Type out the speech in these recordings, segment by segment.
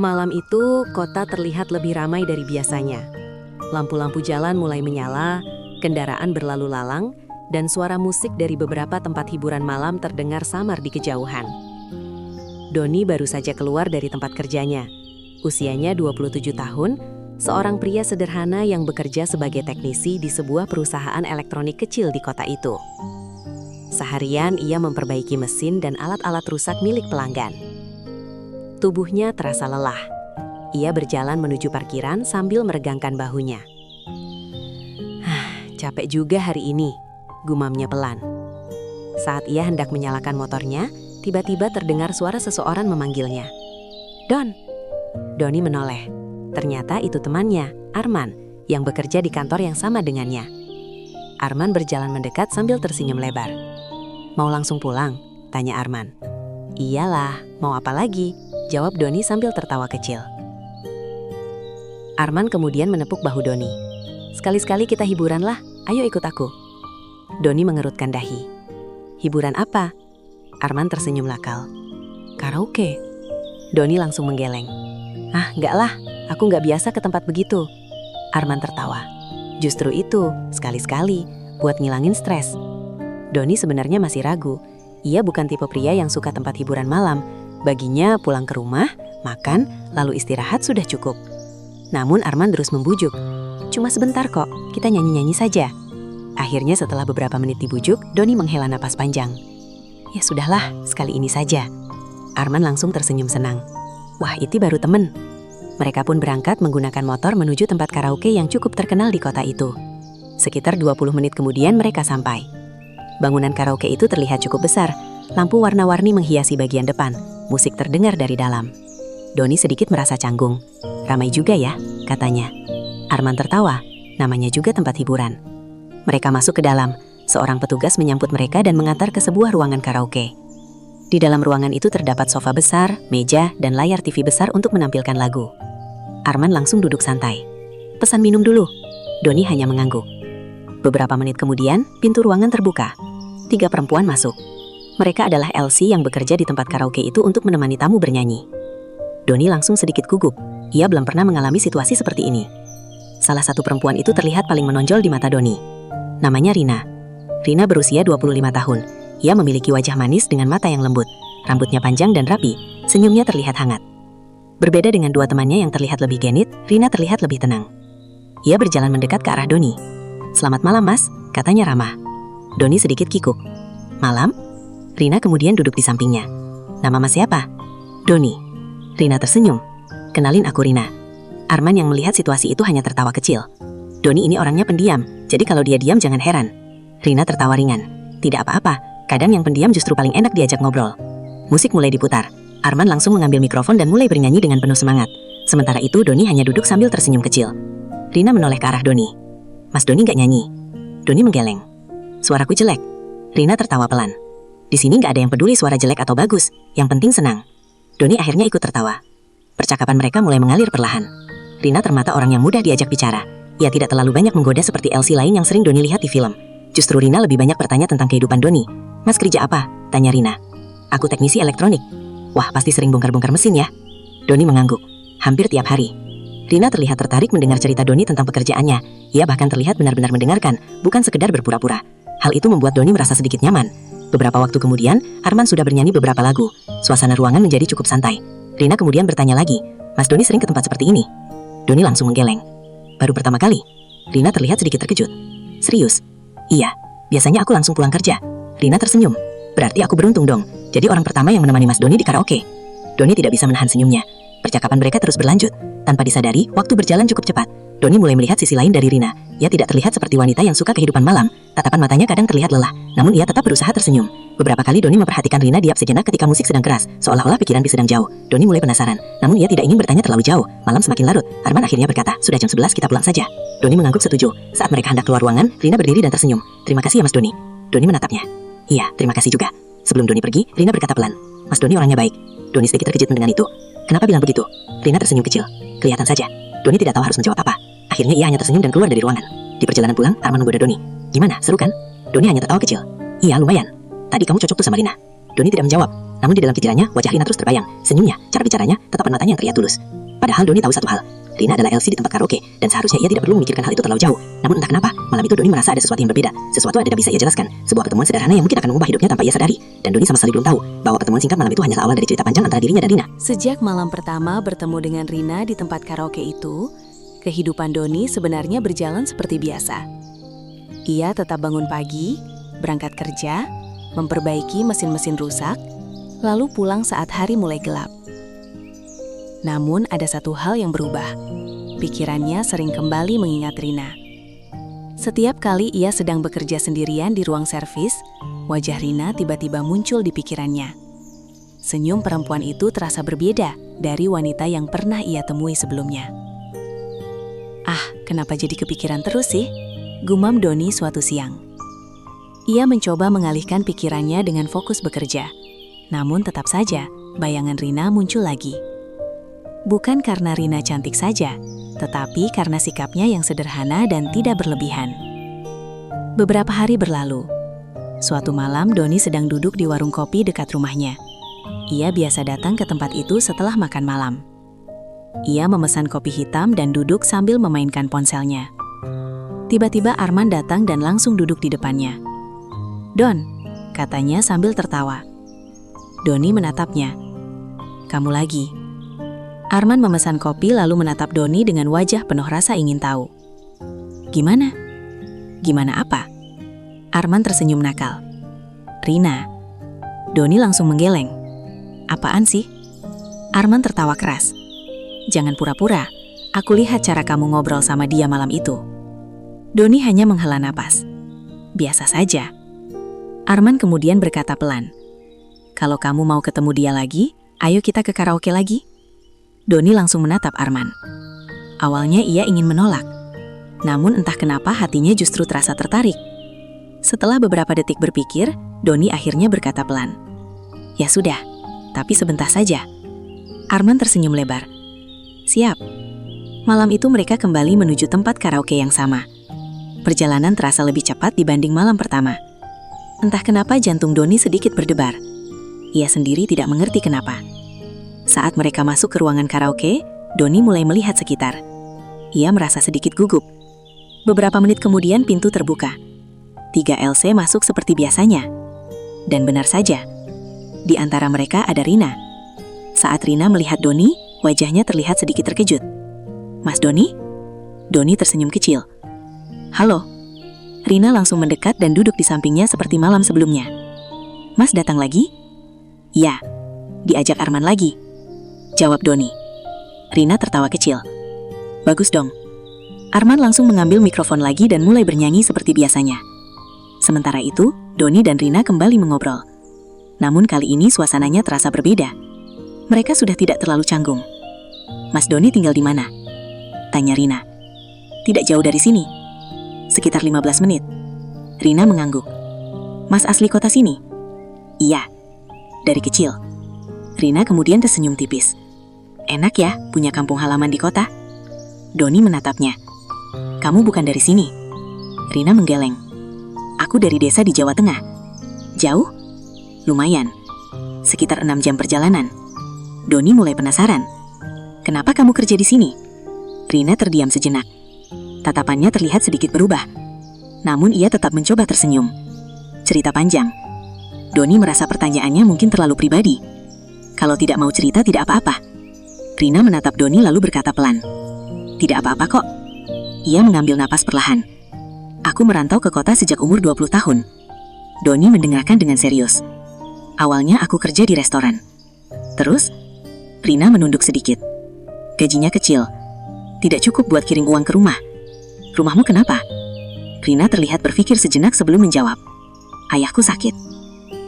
Malam itu, kota terlihat lebih ramai dari biasanya. Lampu-lampu jalan mulai menyala, kendaraan berlalu lalang, dan suara musik dari beberapa tempat hiburan malam terdengar samar di kejauhan. Doni baru saja keluar dari tempat kerjanya. Usianya 27 tahun, seorang pria sederhana yang bekerja sebagai teknisi di sebuah perusahaan elektronik kecil di kota itu. Seharian ia memperbaiki mesin dan alat-alat rusak milik pelanggan. Tubuhnya terasa lelah. Ia berjalan menuju parkiran sambil meregangkan bahunya. Capek juga hari ini, gumamnya pelan. Saat ia hendak menyalakan motornya, tiba-tiba terdengar suara seseorang memanggilnya. "Don!" Doni menoleh. Ternyata itu temannya, Arman, yang bekerja di kantor yang sama dengannya. Arman berjalan mendekat sambil tersenyum lebar. "Mau langsung pulang?" tanya Arman. "Iyalah, mau apa lagi?" jawab Doni sambil tertawa kecil. Arman kemudian menepuk bahu Doni. "Sekali-sekali kita hiburan lah, ayo ikut aku." Doni mengerutkan dahi. "Hiburan apa?" Arman tersenyum nakal. "Karaoke." Doni langsung menggeleng. "Ah, enggak lah, aku nggak biasa ke tempat begitu." Arman tertawa. "Justru itu, sekali-sekali, buat ngilangin stres." Doni sebenarnya masih ragu. Ia bukan tipe pria yang suka tempat hiburan malam. Baginya pulang ke rumah, makan, lalu istirahat sudah cukup. Namun Arman terus membujuk. "Cuma sebentar kok, kita nyanyi-nyanyi saja." Akhirnya setelah beberapa menit dibujuk, Doni menghela napas panjang. "Ya sudahlah, sekali ini saja." Arman langsung tersenyum senang. Wah, itu baru temen. Mereka pun berangkat menggunakan motor menuju tempat karaoke yang cukup terkenal di kota itu. Sekitar 20 menit kemudian mereka sampai. Bangunan karaoke itu terlihat cukup besar. Lampu warna-warni menghiasi bagian depan. Musik terdengar dari dalam. Doni sedikit merasa canggung. "Ramai juga ya," katanya. Arman tertawa. Namanya juga tempat hiburan. Mereka masuk ke dalam. Seorang petugas menyambut mereka dan mengantar ke sebuah ruangan karaoke. Di dalam ruangan itu terdapat sofa besar, meja, dan layar TV besar untuk menampilkan lagu. Arman langsung duduk santai. "Pesan minum dulu." Doni hanya mengangguk. Beberapa menit kemudian, pintu ruangan terbuka. 3 perempuan masuk. Mereka adalah Elsie yang bekerja di tempat karaoke itu untuk menemani tamu bernyanyi. Doni langsung sedikit gugup. Ia belum pernah mengalami situasi seperti ini. Salah satu perempuan itu terlihat paling menonjol di mata Doni. Namanya Rina. Rina berusia 25 tahun. Ia memiliki wajah manis dengan mata yang lembut. Rambutnya panjang dan rapi. Senyumnya terlihat hangat. Berbeda dengan 2 temannya yang terlihat lebih genit, Rina terlihat lebih tenang. Ia berjalan mendekat ke arah Doni. "Selamat malam, Mas," katanya ramah. Doni sedikit kikuk. "Malam?" Rina kemudian duduk di sampingnya. "Nama Mas siapa?" "Doni." Rina tersenyum. "Kenalin, aku Rina." Arman yang melihat situasi itu hanya tertawa kecil. Doni ini orangnya pendiam, jadi kalau dia diam jangan heran. Rina tertawa ringan. "Tidak apa-apa, kadang yang pendiam justru paling enak diajak ngobrol." Musik mulai diputar. Arman langsung mengambil mikrofon dan mulai bernyanyi dengan penuh semangat. Sementara itu Doni hanya duduk sambil tersenyum kecil. Rina menoleh ke arah Doni. "Mas Doni nggak nyanyi?" Doni menggeleng. "Suaraku jelek." Rina tertawa pelan. "Di sini nggak ada yang peduli suara jelek atau bagus, yang penting senang." Doni akhirnya ikut tertawa. Percakapan mereka mulai mengalir perlahan. Rina termata orang yang mudah diajak bicara. Ia tidak terlalu banyak menggoda seperti Elsie lain yang sering Doni lihat di film. Justru Rina lebih banyak bertanya tentang kehidupan Doni. "Mas kerja apa?" tanya Rina. "Aku teknisi elektronik." "Wah, pasti sering bongkar-bongkar mesin ya?" Doni mengangguk. "Hampir tiap hari." Rina terlihat tertarik mendengar cerita Doni tentang pekerjaannya. Ia bahkan terlihat benar-benar mendengarkan, bukan sekedar berpura-pura. Hal itu membuat Doni merasa sedikit nyaman. Beberapa waktu kemudian, Arman sudah bernyanyi beberapa lagu. Suasana ruangan menjadi cukup santai. Rina kemudian bertanya lagi, "Mas Doni sering ke tempat seperti ini?" Doni langsung menggeleng. "Baru pertama kali." Rina terlihat sedikit terkejut. "Serius?" "Iya, biasanya aku langsung pulang kerja." Rina tersenyum. "Berarti aku beruntung dong, jadi orang pertama yang menemani Mas Doni di karaoke." Doni tidak bisa menahan senyumnya. Percakapan mereka terus berlanjut. Tanpa disadari, waktu berjalan cukup cepat. Doni mulai melihat sisi lain dari Rina. Ia tidak terlihat seperti wanita yang suka kehidupan malam. Tatapan matanya kadang terlihat lelah, namun ia tetap berusaha tersenyum. Beberapa kali Doni memperhatikan Rina diam sejenak ketika musik sedang keras, seolah-olah pikiran sedang jauh. Doni mulai penasaran, namun ia tidak ingin bertanya terlalu jauh. Malam semakin larut. Arman akhirnya berkata, "Sudah jam 11, kita pulang saja." Doni mengangguk setuju. Saat mereka hendak keluar ruangan, Rina berdiri dan tersenyum. "Terima kasih ya Mas Doni." Doni menatapnya. "Iya, terima kasih juga." Sebelum Doni pergi, Rina berkata pelan, "Mas Doni orangnya baik." Doni sedikit terkejut mendengar itu. "Kenapa bilang begitu?" Rina tersenyum kecil. "Kelihatan saja." Doni tidak tahu harus menjawab apa. Akhirnya ia hanya tersenyum dan keluar dari ruangan. Di perjalanan pulang, Arman menggoda Doni. "Gimana, seru kan?" Doni hanya tertawa kecil. "Iya, lumayan. Tadi kamu cocok tuh sama Rina." Doni tidak menjawab. Namun di dalam pikirannya, wajah Rina terus terbayang. Senyumnya, cara bicaranya, tatapan matanya yang terlihat tulus. Padahal Doni tahu satu hal. Rina adalah Elsie di tempat karaoke, dan seharusnya ia tidak perlu memikirkan hal itu terlalu jauh. Namun entah kenapa, malam itu Doni merasa ada sesuatu yang berbeda. Sesuatu yang tidak bisa ia jelaskan. Sebuah pertemuan sederhana yang mungkin akan mengubah hidupnya tanpa ia sadari. Dan Doni sama sekali belum tahu bahwa pertemuan singkat malam itu hanyalah awal dari cerita panjang antara dirinya dan Rina. Sejak malam pertama bertemu dengan Rina di tempat karaoke itu, kehidupan Doni sebenarnya berjalan seperti biasa. Ia tetap bangun pagi, berangkat kerja, memperbaiki mesin-mesin rusak, lalu pulang saat hari mulai gelap. Namun ada satu hal yang berubah. Pikirannya sering kembali mengingat Rina. Setiap kali ia sedang bekerja sendirian di ruang servis, wajah Rina tiba-tiba muncul di pikirannya. Senyum perempuan itu terasa berbeda dari wanita yang pernah ia temui sebelumnya. Ah, kenapa jadi kepikiran terus sih? Gumam Doni suatu siang. Ia mencoba mengalihkan pikirannya dengan fokus bekerja. Namun tetap saja, bayangan Rina muncul lagi. Bukan karena Rina cantik saja, tetapi karena sikapnya yang sederhana dan tidak berlebihan. Beberapa hari berlalu. Suatu malam Doni sedang duduk di warung kopi dekat rumahnya. Ia biasa datang ke tempat itu setelah makan malam. Ia memesan kopi hitam dan duduk sambil memainkan ponselnya. Tiba-tiba Arman datang dan langsung duduk di depannya. "Don," katanya sambil tertawa. Doni menatapnya. "Kamu lagi?" Arman memesan kopi lalu menatap Doni dengan wajah penuh rasa ingin tahu. "Gimana?" "Gimana apa?" Arman tersenyum nakal. "Rina." Doni langsung menggeleng. "Apaan sih?" Arman tertawa keras. "Jangan pura-pura, aku lihat cara kamu ngobrol sama dia malam itu." Doni hanya menghela napas. "Biasa saja." Arman kemudian berkata pelan, "Kalau kamu mau ketemu dia lagi, ayo kita ke karaoke lagi." Doni langsung menatap Arman. Awalnya ia ingin menolak, namun entah kenapa hatinya justru terasa tertarik. Setelah beberapa detik berpikir, Doni akhirnya berkata pelan, "Ya sudah, tapi sebentar saja." Arman tersenyum lebar. "Siap." Malam itu mereka kembali menuju tempat karaoke yang sama. Perjalanan terasa lebih cepat dibanding malam pertama. Entah kenapa jantung Doni sedikit berdebar. Ia sendiri tidak mengerti kenapa. Saat mereka masuk ke ruangan karaoke, Doni mulai melihat sekitar. Ia merasa sedikit gugup. Beberapa menit kemudian pintu terbuka. 3 LC masuk seperti biasanya. Dan benar saja, di antara mereka ada Rina. Saat Rina melihat Doni, wajahnya terlihat sedikit terkejut. "Mas Doni?" Doni tersenyum kecil. "Halo." Rina langsung mendekat dan duduk di sampingnya seperti malam sebelumnya. "Mas datang lagi?" "Ya." "Diajak Arman lagi?" Jawab Doni. Rina tertawa kecil. "Bagus dong." Arman langsung mengambil mikrofon lagi dan mulai bernyanyi seperti biasanya. Sementara itu, Doni dan Rina kembali mengobrol. Namun kali ini suasananya terasa berbeda. Mereka sudah tidak terlalu canggung. "Mas Doni tinggal di mana?" tanya Rina. "Tidak jauh dari sini. Sekitar 15 menit. Rina mengangguk. "Mas asli kota sini?" "Iya. Dari kecil." Rina kemudian tersenyum tipis. "Enak ya, punya kampung halaman di kota." Doni menatapnya. "Kamu bukan dari sini." Rina menggeleng. "Aku dari desa di Jawa Tengah." "Jauh?" "Lumayan. Sekitar 6 jam perjalanan." Doni mulai penasaran. "Kenapa kamu kerja di sini?" Rina terdiam sejenak. Tatapannya terlihat sedikit berubah. Namun ia tetap mencoba tersenyum. "Cerita panjang." Doni merasa pertanyaannya mungkin terlalu pribadi. Kalau tidak mau cerita tidak apa-apa. Rina menatap Doni lalu berkata pelan, "Tidak apa-apa kok." Ia mengambil napas perlahan. "Aku merantau ke kota sejak umur 20 tahun. Doni mendengarkan dengan serius. "Awalnya aku kerja di restoran." "Terus?" Rina menunduk sedikit. "Gajinya kecil. Tidak cukup buat kirim uang ke rumah." "Rumahmu kenapa?" Rina terlihat berpikir sejenak sebelum menjawab. "Ayahku sakit."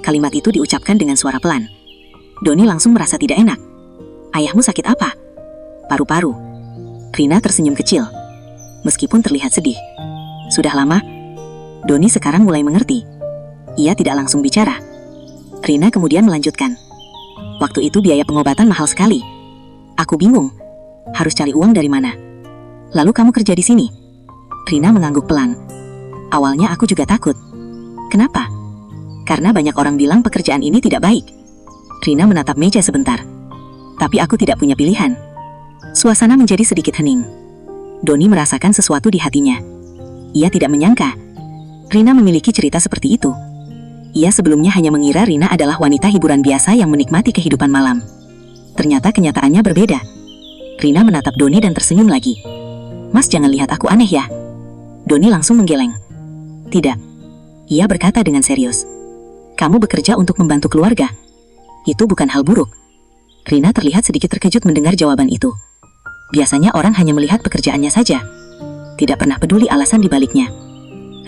Kalimat itu diucapkan dengan suara pelan. Doni langsung merasa tidak enak. "Ayahmu sakit apa?" "Paru-paru." Rina tersenyum kecil, meskipun terlihat sedih. "Sudah lama?" Doni sekarang mulai mengerti. Ia tidak langsung bicara. Rina kemudian melanjutkan. "Waktu itu biaya pengobatan mahal sekali. Aku bingung, harus cari uang dari mana. Lalu kamu kerja di sini?" Rina mengangguk pelan. "Awalnya aku juga takut." "Kenapa?" Karena banyak orang bilang pekerjaan ini tidak baik. Rina menatap meja sebentar. Tapi aku tidak punya pilihan. Suasana menjadi sedikit hening. Doni merasakan sesuatu di hatinya. Ia tidak menyangka Rina memiliki cerita seperti itu. Ia sebelumnya hanya mengira Rina adalah wanita hiburan biasa yang menikmati kehidupan malam. Ternyata kenyataannya berbeda. Rina menatap Doni dan tersenyum lagi. "Mas, jangan lihat aku aneh ya." Doni langsung menggeleng. "Tidak." Ia berkata dengan serius. "Kamu bekerja untuk membantu keluarga. Itu bukan hal buruk." Rina terlihat sedikit terkejut mendengar jawaban itu. Biasanya orang hanya melihat pekerjaannya saja, tidak pernah peduli alasan di baliknya.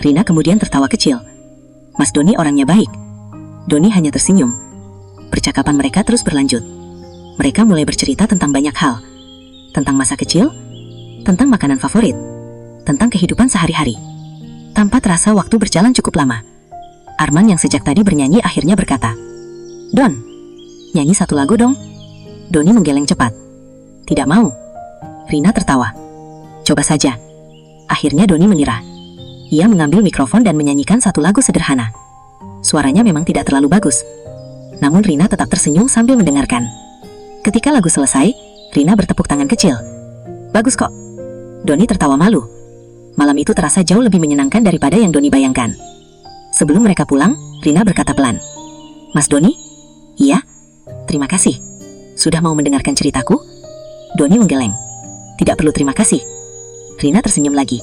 Rina kemudian tertawa kecil. "Mas Doni orangnya baik." Doni hanya tersenyum. Percakapan mereka terus berlanjut. Mereka mulai bercerita tentang banyak hal. Tentang masa kecil, tentang makanan favorit, tentang kehidupan sehari-hari. Tanpa terasa waktu berjalan cukup lama. Arman yang sejak tadi bernyanyi akhirnya berkata, "Don, nyanyi satu lagu dong." Doni menggeleng cepat. "Tidak mau." Rina tertawa. "Coba saja." Akhirnya Doni menyerah. Ia mengambil mikrofon dan menyanyikan satu lagu sederhana. Suaranya memang tidak terlalu bagus. Namun Rina tetap tersenyum sambil mendengarkan. Ketika lagu selesai, Rina bertepuk tangan kecil. "Bagus kok." Doni tertawa malu. Malam itu terasa jauh lebih menyenangkan daripada yang Doni bayangkan. Sebelum mereka pulang, Rina berkata pelan, "Mas Doni?" "Iya." "Terima kasih. Sudah mau mendengarkan ceritaku?" Doni menggeleng. "Tidak perlu terima kasih." Rina tersenyum lagi.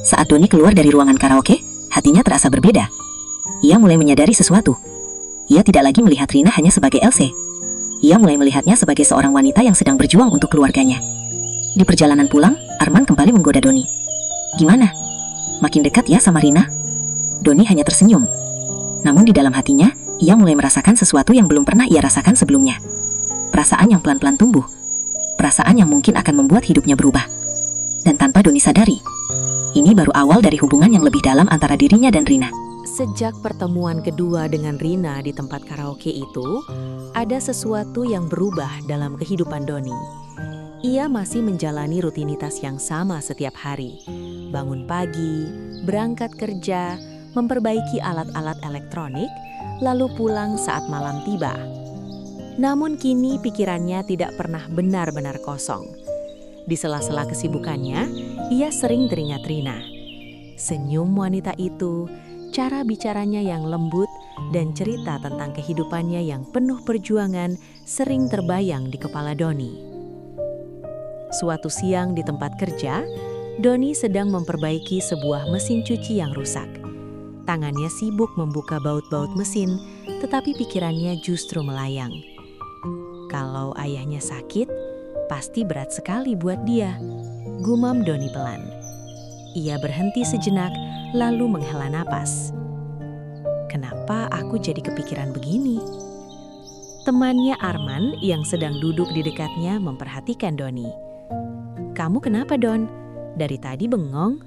Saat Doni keluar dari ruangan karaoke, hatinya terasa berbeda. Ia mulai menyadari sesuatu. Ia tidak lagi melihat Rina hanya sebagai LC. Ia mulai melihatnya sebagai seorang wanita yang sedang berjuang untuk keluarganya. Di perjalanan pulang, Arman kembali menggoda Doni. "Gimana? Makin dekat ya sama Rina?" Doni hanya tersenyum. Namun di dalam hatinya, ia mulai merasakan sesuatu yang belum pernah ia rasakan sebelumnya. Perasaan yang pelan-pelan tumbuh. Perasaan yang mungkin akan membuat hidupnya berubah. Dan tanpa Doni sadari, ini baru awal dari hubungan yang lebih dalam antara dirinya dan Rina. Sejak pertemuan kedua dengan Rina di tempat karaoke itu, ada sesuatu yang berubah dalam kehidupan Doni. Ia masih menjalani rutinitas yang sama setiap hari. Bangun pagi, berangkat kerja, memperbaiki alat-alat elektronik, lalu pulang saat malam tiba. Namun kini pikirannya tidak pernah benar-benar kosong. Di sela-sela kesibukannya, ia sering teringat Rina. Senyum wanita itu, cara bicaranya yang lembut, dan cerita tentang kehidupannya yang penuh perjuangan sering terbayang di kepala Doni. Suatu siang di tempat kerja, Doni sedang memperbaiki sebuah mesin cuci yang rusak. Tangannya sibuk membuka baut-baut mesin, tetapi pikirannya justru melayang. Kalau ayahnya sakit, pasti berat sekali buat dia, gumam Doni pelan. Ia berhenti sejenak, lalu menghela napas. Kenapa aku jadi kepikiran begini? Temannya Arman yang sedang duduk di dekatnya memperhatikan Doni. "Kamu kenapa, Don? Dari tadi bengong?"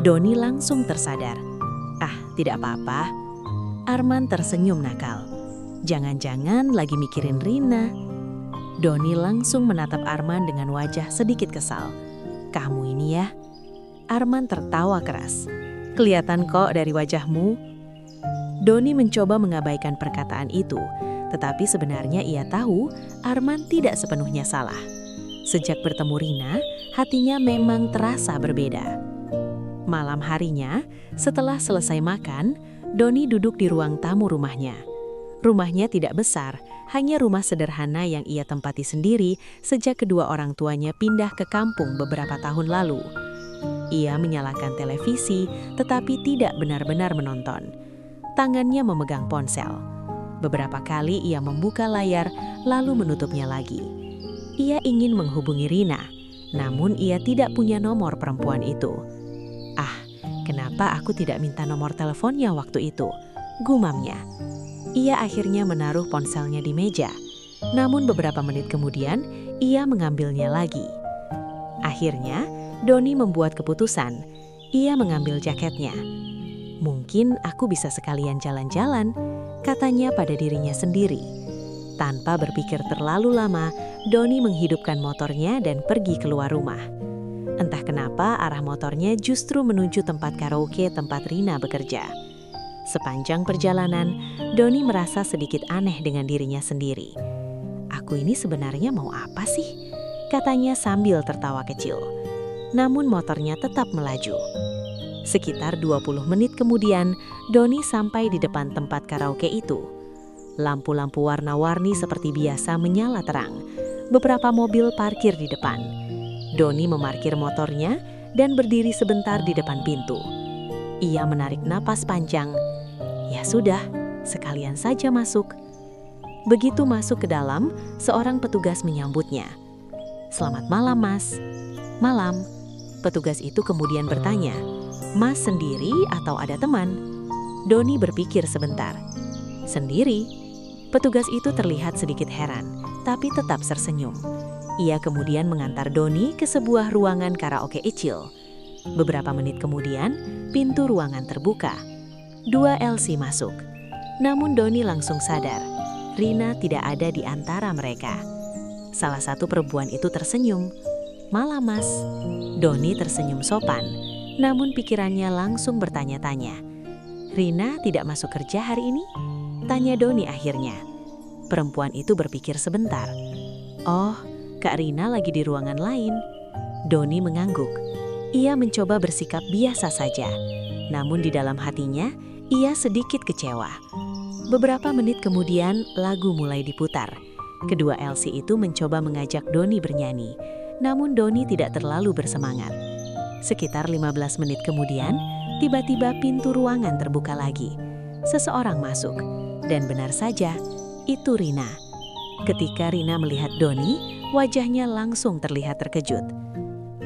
Doni langsung tersadar. "Ah, tidak apa-apa." Arman tersenyum nakal. "Jangan-jangan lagi mikirin Rina." Doni langsung menatap Arman dengan wajah sedikit kesal. "Kamu ini ya." Arman tertawa keras. "Kelihatan kok dari wajahmu." Doni mencoba mengabaikan perkataan itu, tetapi sebenarnya ia tahu Arman tidak sepenuhnya salah. Sejak bertemu Rina, hatinya memang terasa berbeda. Malam harinya, setelah selesai makan, Doni duduk di ruang tamu rumahnya. Rumahnya tidak besar, hanya rumah sederhana yang ia tempati sendiri sejak kedua orang tuanya pindah ke kampung beberapa tahun lalu. Ia menyalakan televisi, tetapi tidak benar-benar menonton. Tangannya memegang ponsel. Beberapa kali ia membuka layar, lalu menutupnya lagi. Ia ingin menghubungi Rina, namun ia tidak punya nomor perempuan itu. "Ah, kenapa aku tidak minta nomor teleponnya waktu itu?" gumamnya. Ia akhirnya menaruh ponselnya di meja. Namun beberapa menit kemudian, ia mengambilnya lagi. Akhirnya, Doni membuat keputusan. Ia mengambil jaketnya. "Mungkin aku bisa sekalian jalan-jalan," katanya pada dirinya sendiri. Tanpa berpikir terlalu lama, Doni menghidupkan motornya dan pergi keluar rumah. Entah kenapa arah motornya justru menuju tempat karaoke tempat Rina bekerja. Sepanjang perjalanan, Doni merasa sedikit aneh dengan dirinya sendiri. "Aku ini sebenarnya mau apa sih?" katanya sambil tertawa kecil. Namun motornya tetap melaju. Sekitar 20 menit kemudian, Doni sampai di depan tempat karaoke itu. Lampu-lampu warna-warni seperti biasa menyala terang. Beberapa mobil parkir di depan. Doni memarkir motornya dan berdiri sebentar di depan pintu. Ia menarik napas panjang. Ya sudah, sekalian saja masuk. Begitu masuk ke dalam, seorang petugas menyambutnya. "Selamat malam, Mas." "Malam." Petugas itu kemudian bertanya, "Mas sendiri atau ada teman?" Doni berpikir sebentar. "Sendiri." Petugas itu terlihat sedikit heran, tapi tetap tersenyum. Ia kemudian mengantar Doni ke sebuah ruangan karaoke kecil. Beberapa menit kemudian, pintu ruangan terbuka. 2 Elsie masuk. Namun Doni langsung sadar, Rina tidak ada di antara mereka. Salah satu perempuan itu tersenyum. "Malam, Mas." Doni tersenyum sopan, namun pikirannya langsung bertanya-tanya. "Rina tidak masuk kerja hari ini?" tanya Doni akhirnya. Perempuan itu berpikir sebentar. "Oh, Kak Rina lagi di ruangan lain." Doni mengangguk. Ia mencoba bersikap biasa saja, namun di dalam hatinya ia sedikit kecewa. Beberapa menit kemudian lagu mulai diputar. Kedua Elsie itu mencoba mengajak Doni bernyanyi, namun Doni tidak terlalu bersemangat. Sekitar 15 menit kemudian, tiba-tiba pintu ruangan terbuka lagi. Seseorang masuk, dan benar saja, itu Rina. Ketika Rina melihat Doni, wajahnya langsung terlihat terkejut.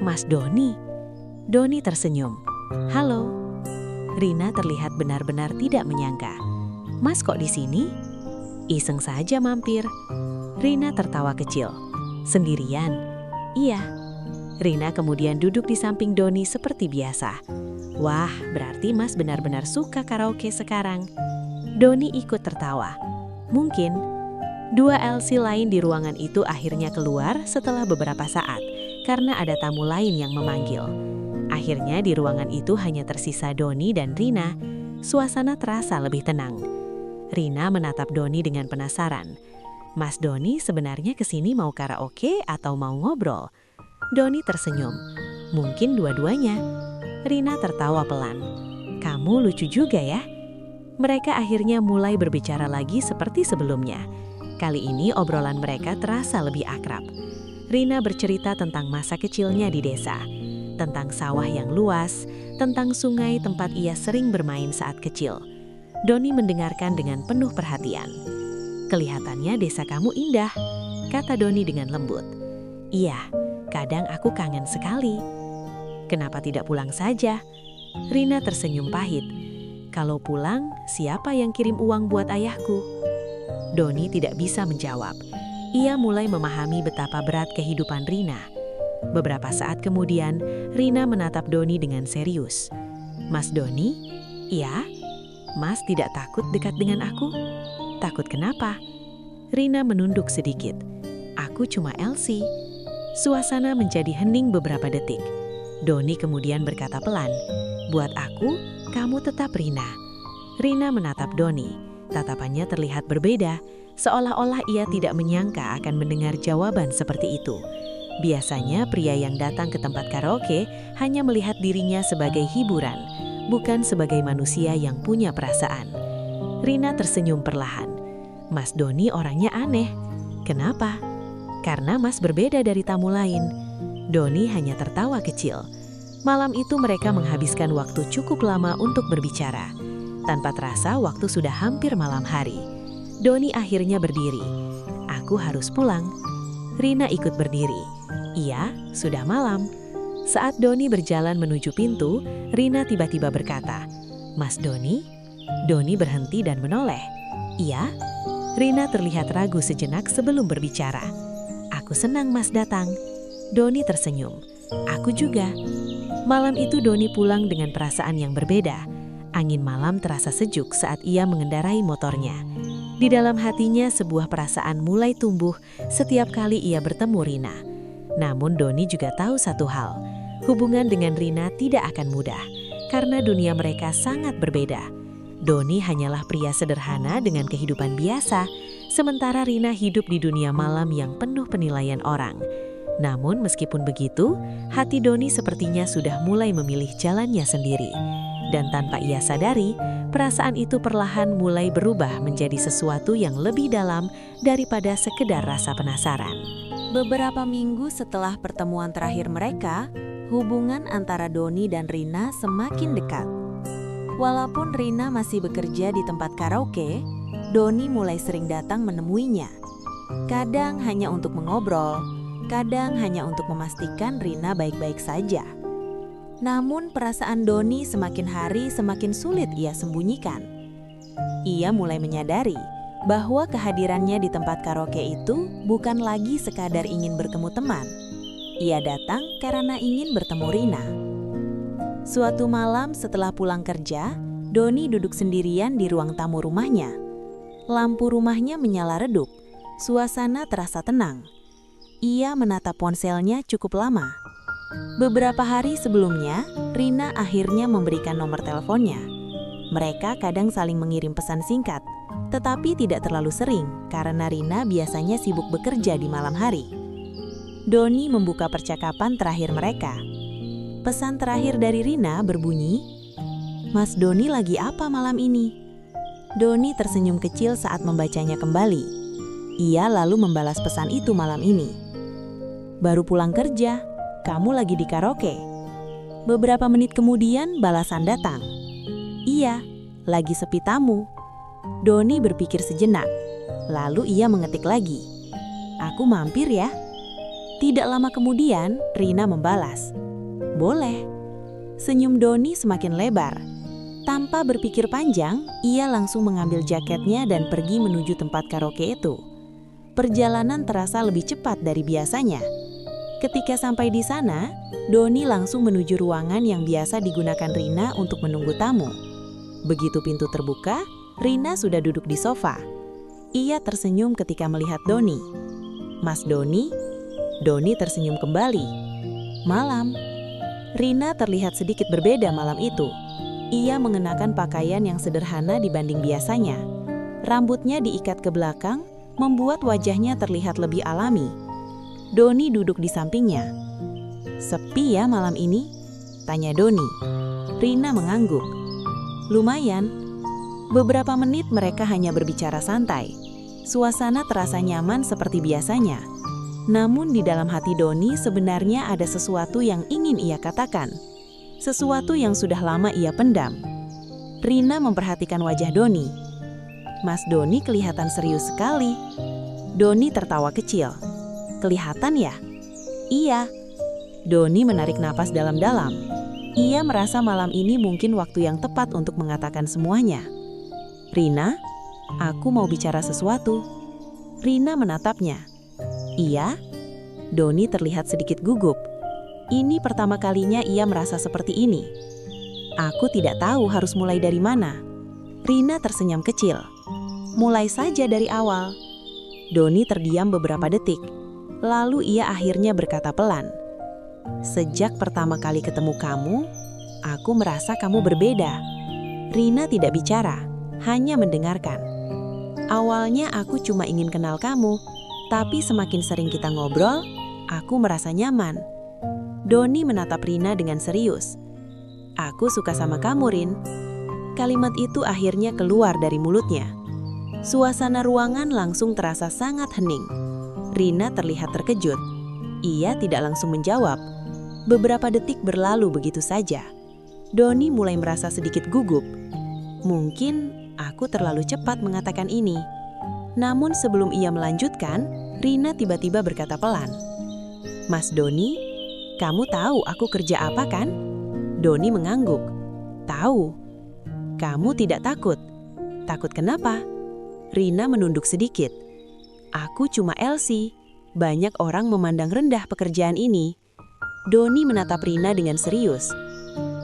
"Mas Doni?" Doni tersenyum. "Halo." Rina terlihat benar-benar tidak menyangka. "Mas kok di sini?" "Iseng saja mampir." Rina tertawa kecil. "Sendirian?" "Iya." Rina kemudian duduk di samping Doni seperti biasa. "Wah, berarti Mas benar-benar suka karaoke sekarang." Doni ikut tertawa. Mungkin. 2 Elsie lain di ruangan itu akhirnya keluar setelah beberapa saat, karena ada tamu lain yang memanggil. Akhirnya di ruangan itu hanya tersisa Doni dan Rina. Suasana terasa lebih tenang. Rina menatap Doni dengan penasaran. "Mas Doni sebenarnya kesini mau karaoke atau mau ngobrol?" Doni tersenyum. "Mungkin dua-duanya." Rina tertawa pelan. "Kamu lucu juga ya." Mereka akhirnya mulai berbicara lagi seperti sebelumnya. Kali ini obrolan mereka terasa lebih akrab. Rina bercerita tentang masa kecilnya di desa, tentang sawah yang luas, tentang sungai tempat ia sering bermain saat kecil. Doni mendengarkan dengan penuh perhatian. "Kelihatannya desa kamu indah," kata Doni dengan lembut. "Iya, kadang aku kangen sekali." "Kenapa tidak pulang saja?" Rina tersenyum pahit. "Kalau pulang, siapa yang kirim uang buat ayahku?" Doni tidak bisa menjawab. Ia mulai memahami betapa berat kehidupan Rina. Beberapa saat kemudian, Rina menatap Doni dengan serius. "Mas Doni?" "Iya." "Mas tidak takut dekat dengan aku?" "Takut kenapa?" Rina menunduk sedikit. "Aku cuma Elsie." Suasana menjadi hening beberapa detik. Doni kemudian berkata pelan, "Buat aku, kamu tetap Rina." Rina menatap Doni. Tatapannya terlihat berbeda, seolah-olah ia tidak menyangka akan mendengar jawaban seperti itu. Biasanya pria yang datang ke tempat karaoke hanya melihat dirinya sebagai hiburan, bukan sebagai manusia yang punya perasaan. Rina tersenyum perlahan. "Mas Doni orangnya aneh." "Kenapa?" "Karena Mas berbeda dari tamu lain." Doni hanya tertawa kecil. Malam itu mereka menghabiskan waktu cukup lama untuk berbicara. Tanpa terasa waktu sudah hampir malam hari. Doni akhirnya berdiri. "Aku harus pulang." Rina ikut berdiri. "Iya, sudah malam." Saat Doni berjalan menuju pintu, Rina tiba-tiba berkata, "Mas Doni?" Doni berhenti dan menoleh. "Iya." Rina terlihat ragu sejenak sebelum berbicara. "Aku senang Mas datang." Doni tersenyum. "Aku juga." Malam itu Doni pulang dengan perasaan yang berbeda. Angin malam terasa sejuk saat ia mengendarai motornya. Di dalam hatinya sebuah perasaan mulai tumbuh setiap kali ia bertemu Rina. Namun Doni juga tahu satu hal, hubungan dengan Rina tidak akan mudah, karena dunia mereka sangat berbeda. Doni hanyalah pria sederhana dengan kehidupan biasa, sementara Rina hidup di dunia malam yang penuh penilaian orang. Namun meskipun begitu, hati Doni sepertinya sudah mulai memilih jalannya sendiri. Dan tanpa ia sadari, perasaan itu perlahan mulai berubah menjadi sesuatu yang lebih dalam daripada sekedar rasa penasaran. Beberapa minggu setelah pertemuan terakhir mereka, hubungan antara Doni dan Rina semakin dekat. Walaupun Rina masih bekerja di tempat karaoke, Doni mulai sering datang menemuinya. Kadang hanya untuk mengobrol, kadang hanya untuk memastikan Rina baik-baik saja. Namun perasaan Doni semakin hari semakin sulit ia sembunyikan. Ia mulai menyadari bahwa kehadirannya di tempat karaoke itu bukan lagi sekadar ingin bertemu teman. Ia datang karena ingin bertemu Rina. Suatu malam setelah pulang kerja, Doni duduk sendirian di ruang tamu rumahnya. Lampu rumahnya menyala redup, suasana terasa tenang. Ia menatap ponselnya cukup lama. Beberapa hari sebelumnya, Rina akhirnya memberikan nomor teleponnya. Mereka kadang saling mengirim pesan singkat, tetapi tidak terlalu sering karena Rina biasanya sibuk bekerja di malam hari. Doni membuka percakapan terakhir mereka. Pesan terakhir dari Rina berbunyi, "Mas Doni lagi apa malam ini?" Doni tersenyum kecil saat membacanya kembali. Ia lalu membalas pesan itu malam ini. "Baru pulang kerja, kamu lagi di karaoke." Beberapa menit kemudian balasan datang. "Iya, lagi sepi tamu." Doni berpikir sejenak, lalu ia mengetik lagi, "Aku mampir ya." Tidak lama kemudian, Rina membalas, "Boleh." Senyum Doni semakin lebar. Tanpa berpikir panjang, ia langsung mengambil jaketnya dan pergi menuju tempat karaoke itu. Perjalanan terasa lebih cepat dari biasanya. Ketika sampai di sana, Doni langsung menuju ruangan yang biasa digunakan Rina untuk menunggu tamu. Begitu pintu terbuka, Rina sudah duduk di sofa. Ia tersenyum ketika melihat Doni. "Mas Doni?" Doni tersenyum kembali. "Malam." Rina terlihat sedikit berbeda malam itu. Ia mengenakan pakaian yang sederhana dibanding biasanya. Rambutnya diikat ke belakang, membuat wajahnya terlihat lebih alami. Doni duduk di sampingnya. "Sepi ya malam ini?" tanya Doni. Rina mengangguk. "Lumayan." Beberapa menit mereka hanya berbicara santai. Suasana terasa nyaman seperti biasanya. Namun di dalam hati Doni sebenarnya ada sesuatu yang ingin ia katakan. Sesuatu yang sudah lama ia pendam. Rina memperhatikan wajah Doni. "Mas Doni kelihatan serius sekali." Doni tertawa kecil. "Kelihatan ya?" "Iya." Doni menarik napas dalam-dalam. Ia merasa malam ini mungkin waktu yang tepat untuk mengatakan semuanya. "Rina, aku mau bicara sesuatu." Rina menatapnya. "Iya?" Doni terlihat sedikit gugup. Ini pertama kalinya ia merasa seperti ini. "Aku tidak tahu harus mulai dari mana." Rina tersenyum kecil. "Mulai saja dari awal." Doni terdiam beberapa detik. Lalu ia akhirnya berkata pelan, "Sejak pertama kali ketemu kamu, aku merasa kamu berbeda." Rina tidak bicara, hanya mendengarkan. "Awalnya aku cuma ingin kenal kamu, tapi semakin sering kita ngobrol, aku merasa nyaman." Doni menatap Rina dengan serius. "Aku suka sama kamu, Rin." Kalimat itu akhirnya keluar dari mulutnya. Suasana ruangan langsung terasa sangat hening. Rina terlihat terkejut. Ia tidak langsung menjawab. Beberapa detik berlalu begitu saja. Doni mulai merasa sedikit gugup. Mungkin aku terlalu cepat mengatakan ini. Namun sebelum ia melanjutkan, Rina tiba-tiba berkata pelan, "Mas Doni, kamu tahu aku kerja apa kan?" Doni mengangguk. "Tahu." "Kamu tidak takut?" "Takut kenapa?" Rina menunduk sedikit. "Aku cuma Elsie. Banyak orang memandang rendah pekerjaan ini." Doni menatap Rina dengan serius.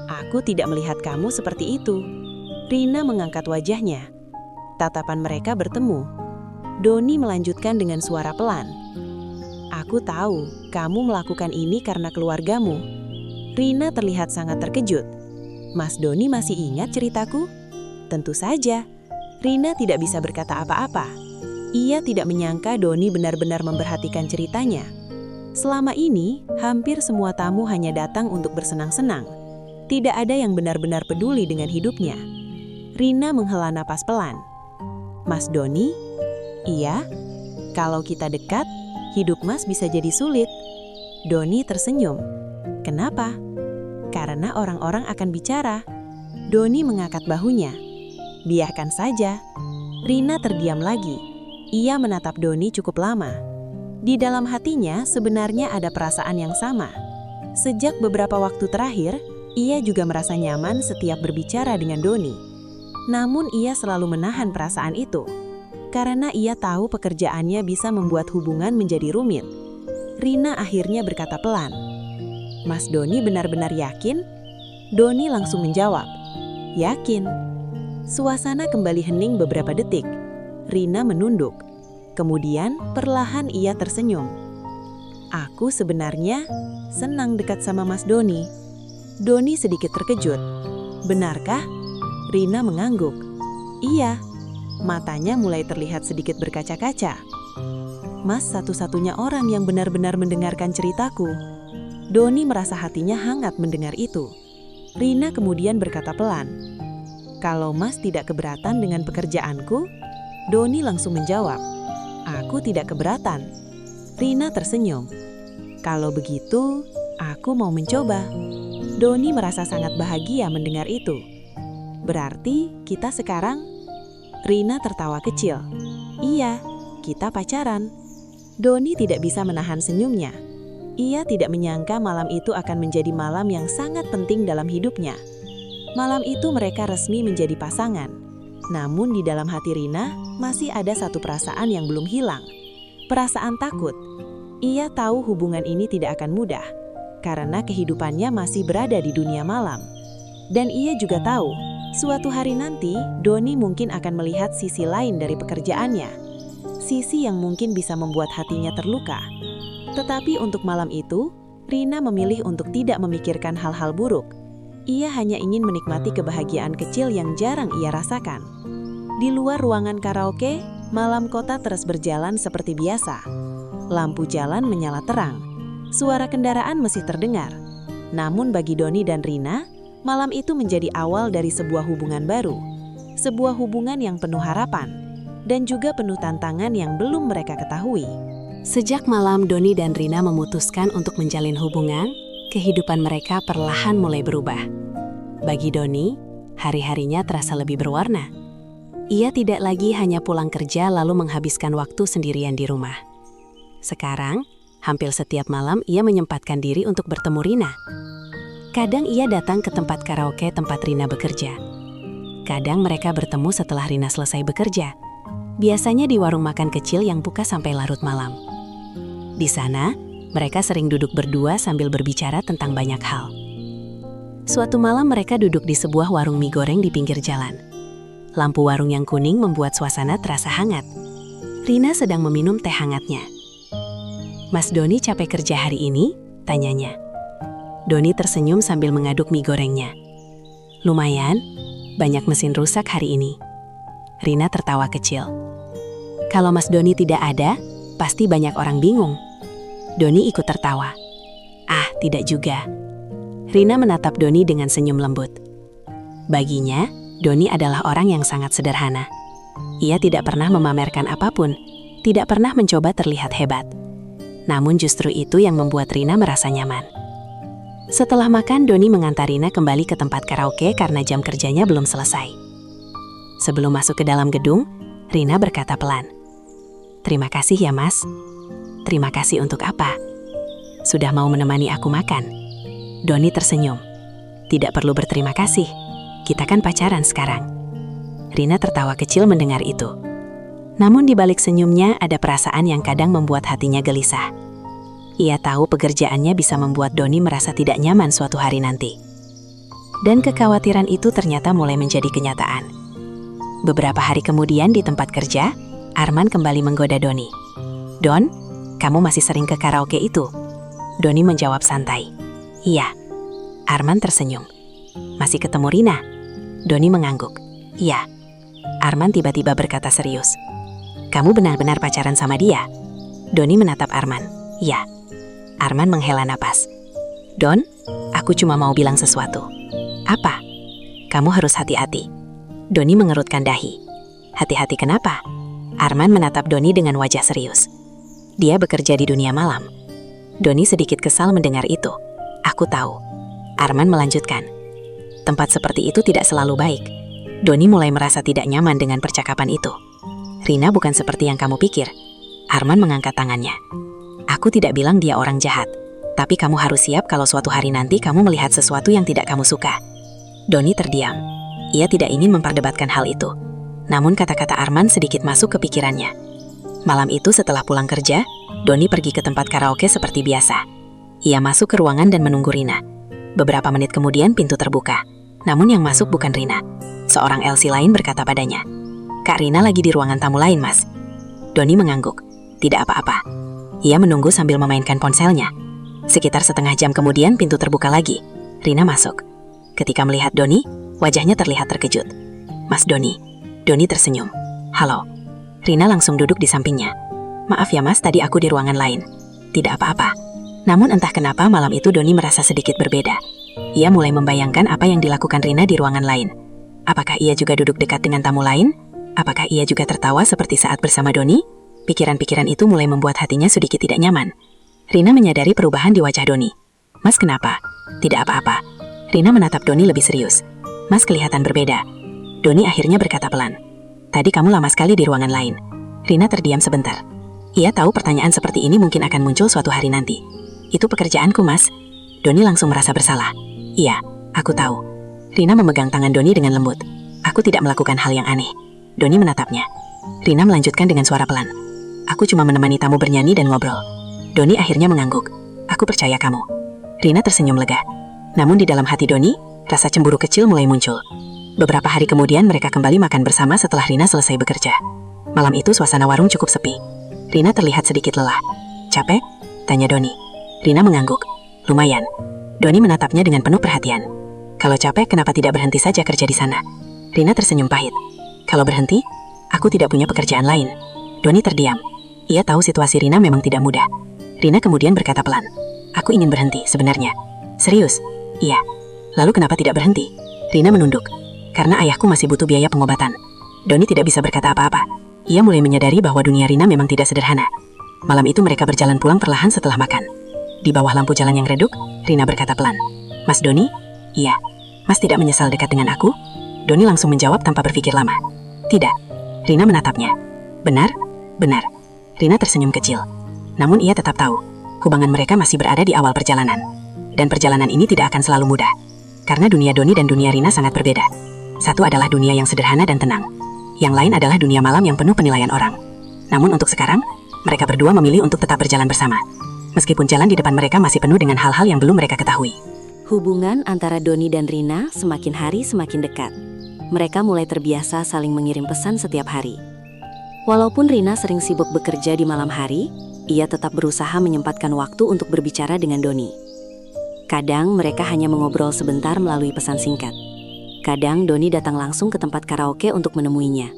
"Aku tidak melihat kamu seperti itu." Rina mengangkat wajahnya. Tatapan mereka bertemu. Doni melanjutkan dengan suara pelan. "Aku tahu kamu melakukan ini karena keluargamu." Rina terlihat sangat terkejut. "Mas Doni masih ingat ceritaku?" Tentu saja, Rina tidak bisa berkata apa-apa. Ia tidak menyangka Doni benar-benar memperhatikan ceritanya. Selama ini, hampir semua tamu hanya datang untuk bersenang-senang. Tidak ada yang benar-benar peduli dengan hidupnya. Rina menghela napas pelan. Mas Doni? Iya? Kalau kita dekat, hidup Mas bisa jadi sulit. Doni tersenyum. Kenapa? Karena orang-orang akan bicara. Doni mengangkat bahunya. Biarkan saja. Rina terdiam lagi. Ia menatap Doni cukup lama. Di dalam hatinya sebenarnya ada perasaan yang sama. Sejak beberapa waktu terakhir, ia juga merasa nyaman setiap berbicara dengan Doni. Namun ia selalu menahan perasaan itu. Karena ia tahu pekerjaannya bisa membuat hubungan menjadi rumit. Rina akhirnya berkata pelan, Mas Doni benar-benar yakin? Doni langsung menjawab, yakin. Suasana kembali hening beberapa detik. Rina menunduk. Kemudian perlahan ia tersenyum. Aku sebenarnya senang dekat sama Mas Doni. Doni sedikit terkejut. Benarkah? Rina mengangguk. Iya. Matanya mulai terlihat sedikit berkaca-kaca. Mas satu-satunya orang yang benar-benar mendengarkan ceritaku. Doni merasa hatinya hangat mendengar itu. Rina kemudian berkata pelan, kalau Mas tidak keberatan dengan pekerjaanku? Doni langsung menjawab, aku tidak keberatan. Rina tersenyum. Kalau begitu, aku mau mencoba. Doni merasa sangat bahagia mendengar itu. Berarti kita sekarang? Rina tertawa kecil. Iya, kita pacaran. Doni tidak bisa menahan senyumnya. Ia tidak menyangka malam itu akan menjadi malam yang sangat penting dalam hidupnya. Malam itu mereka resmi menjadi pasangan. Namun di dalam hati Rina masih ada satu perasaan yang belum hilang. Perasaan takut. Ia tahu hubungan ini tidak akan mudah, karena kehidupannya masih berada di dunia malam. Dan ia juga tahu, suatu hari nanti Doni mungkin akan melihat sisi lain dari pekerjaannya. Sisi yang mungkin bisa membuat hatinya terluka. Tetapi untuk malam itu, Rina memilih untuk tidak memikirkan hal-hal buruk. Ia hanya ingin menikmati kebahagiaan kecil yang jarang ia rasakan. Di luar ruangan karaoke, malam kota terus berjalan seperti biasa. Lampu jalan menyala terang. Suara kendaraan masih terdengar. Namun bagi Doni dan Rina, malam itu menjadi awal dari sebuah hubungan baru. Sebuah hubungan yang penuh harapan, dan juga penuh tantangan yang belum mereka ketahui. Sejak malam Doni dan Rina memutuskan untuk menjalin hubungan, kehidupan mereka perlahan mulai berubah. Bagi Doni, hari-harinya terasa lebih berwarna. Ia tidak lagi hanya pulang kerja lalu menghabiskan waktu sendirian di rumah. Sekarang, hampir setiap malam ia menyempatkan diri untuk bertemu Rina. Kadang ia datang ke tempat karaoke tempat Rina bekerja. Kadang mereka bertemu setelah Rina selesai bekerja. Biasanya di warung makan kecil yang buka sampai larut malam. Di sana, mereka sering duduk berdua sambil berbicara tentang banyak hal. Suatu malam mereka duduk di sebuah warung mie goreng di pinggir jalan. Lampu warung yang kuning membuat suasana terasa hangat. Rina sedang meminum teh hangatnya. Mas Doni capek kerja hari ini? Tanyanya. Doni tersenyum sambil mengaduk mie gorengnya. Lumayan, banyak mesin rusak hari ini. Rina tertawa kecil. Kalau Mas Doni tidak ada, pasti banyak orang bingung. Doni ikut tertawa. Ah, tidak juga. Rina menatap Doni dengan senyum lembut. Baginya, Doni adalah orang yang sangat sederhana. Ia tidak pernah memamerkan apapun, tidak pernah mencoba terlihat hebat. Namun justru itu yang membuat Rina merasa nyaman. Setelah makan, Doni mengantar Rina kembali ke tempat karaoke karena jam kerjanya belum selesai. Sebelum masuk ke dalam gedung, Rina berkata pelan, "Terima kasih ya, Mas." "Terima kasih untuk apa?" "Sudah mau menemani aku makan." Doni tersenyum. "Tidak perlu berterima kasih. Kita kan pacaran sekarang." Rina tertawa kecil mendengar itu. Namun di balik senyumnya ada perasaan yang kadang membuat hatinya gelisah. Ia tahu pekerjaannya bisa membuat Doni merasa tidak nyaman suatu hari nanti. Dan kekhawatiran itu ternyata mulai menjadi kenyataan. Beberapa hari kemudian di tempat kerja, Arman kembali menggoda Doni. "Don, kamu masih sering ke karaoke itu?" Doni menjawab santai. "Iya." Arman tersenyum. "Masih ketemu Rina?" Doni mengangguk. Iya. Arman tiba-tiba berkata serius. Kamu benar-benar pacaran sama dia? Doni menatap Arman. Iya. Arman menghela napas. Don, aku cuma mau bilang sesuatu. Apa? Kamu harus hati-hati. Doni mengerutkan dahi. Hati-hati kenapa? Arman menatap Doni dengan wajah serius. Dia bekerja di dunia malam. Doni sedikit kesal mendengar itu. Aku tahu. Arman melanjutkan. Tempat seperti itu tidak selalu baik. Doni mulai merasa tidak nyaman dengan percakapan itu. Rina bukan seperti yang kamu pikir. Arman mengangkat tangannya. Aku tidak bilang dia orang jahat. Tapi kamu harus siap kalau suatu hari nanti kamu melihat sesuatu yang tidak kamu suka. Doni terdiam. Ia tidak ingin memperdebatkan hal itu. Namun kata-kata Arman sedikit masuk ke pikirannya. Malam itu setelah pulang kerja, Doni pergi ke tempat karaoke seperti biasa. Ia masuk ke ruangan dan menunggu Rina. Beberapa menit kemudian pintu terbuka. Namun yang masuk bukan Rina. Seorang LC lain berkata padanya, Kak Rina lagi di ruangan tamu lain, Mas. Doni mengangguk. Tidak apa-apa. Ia menunggu sambil memainkan ponselnya. Sekitar setengah jam kemudian pintu terbuka lagi. Rina masuk. Ketika melihat Doni, wajahnya terlihat terkejut. Mas Doni. Doni tersenyum. Halo. Rina langsung duduk di sampingnya. Maaf ya Mas, tadi aku di ruangan lain. Tidak apa-apa. Namun entah kenapa malam itu Doni merasa sedikit berbeda. Ia mulai membayangkan apa yang dilakukan Rina di ruangan lain. Apakah ia juga duduk dekat dengan tamu lain? Apakah ia juga tertawa seperti saat bersama Doni? Pikiran-pikiran itu mulai membuat hatinya sedikit tidak nyaman. Rina menyadari perubahan di wajah Doni. Mas kenapa? Tidak apa-apa. Rina menatap Doni lebih serius. Mas kelihatan berbeda. Doni akhirnya berkata pelan. Tadi kamu lama sekali di ruangan lain. Rina terdiam sebentar. Ia tahu pertanyaan seperti ini mungkin akan muncul suatu hari nanti. Itu pekerjaanku, Mas. Doni langsung merasa bersalah. Iya, aku tahu. Rina memegang tangan Doni dengan lembut. Aku tidak melakukan hal yang aneh. Doni menatapnya. Rina melanjutkan dengan suara pelan. Aku cuma menemani tamu bernyanyi dan ngobrol. Doni akhirnya mengangguk. Aku percaya kamu. Rina tersenyum lega. Namun di dalam hati Doni, rasa cemburu kecil mulai muncul. Beberapa hari kemudian mereka kembali makan bersama setelah Rina selesai bekerja. Malam itu suasana warung cukup sepi. Rina terlihat sedikit lelah. Capek? Tanya Doni. Rina mengangguk. Lumayan. Doni menatapnya dengan penuh perhatian. Kalau capek, kenapa tidak berhenti saja kerja di sana? Rina tersenyum pahit. Kalau berhenti, aku tidak punya pekerjaan lain. Doni terdiam. Ia tahu situasi Rina memang tidak mudah. Rina kemudian berkata pelan. Aku ingin berhenti sebenarnya. Serius? Iya. Lalu kenapa tidak berhenti? Rina menunduk. Karena ayahku masih butuh biaya pengobatan. Doni tidak bisa berkata apa-apa. Ia mulai menyadari bahwa dunia Rina memang tidak sederhana. Malam itu mereka berjalan pulang perlahan setelah makan. Di bawah lampu jalan yang redup, Rina berkata pelan. Mas Doni? Iya. Mas tidak menyesal dekat dengan aku? Doni langsung menjawab tanpa berpikir lama. Tidak. Rina menatapnya. Benar? Benar. Rina tersenyum kecil. Namun ia tetap tahu, hubungan mereka masih berada di awal perjalanan. Dan perjalanan ini tidak akan selalu mudah. Karena dunia Doni dan dunia Rina sangat berbeda. Satu adalah dunia yang sederhana dan tenang. Yang lain adalah dunia malam yang penuh penilaian orang. Namun untuk sekarang, mereka berdua memilih untuk tetap berjalan bersama. Meskipun jalan di depan mereka masih penuh dengan hal-hal yang belum mereka ketahui. Hubungan antara Doni dan Rina semakin hari semakin dekat. Mereka mulai terbiasa saling mengirim pesan setiap hari. Walaupun Rina sering sibuk bekerja di malam hari, ia tetap berusaha menyempatkan waktu untuk berbicara dengan Doni. Kadang mereka hanya mengobrol sebentar melalui pesan singkat. Kadang Doni datang langsung ke tempat karaoke untuk menemuinya.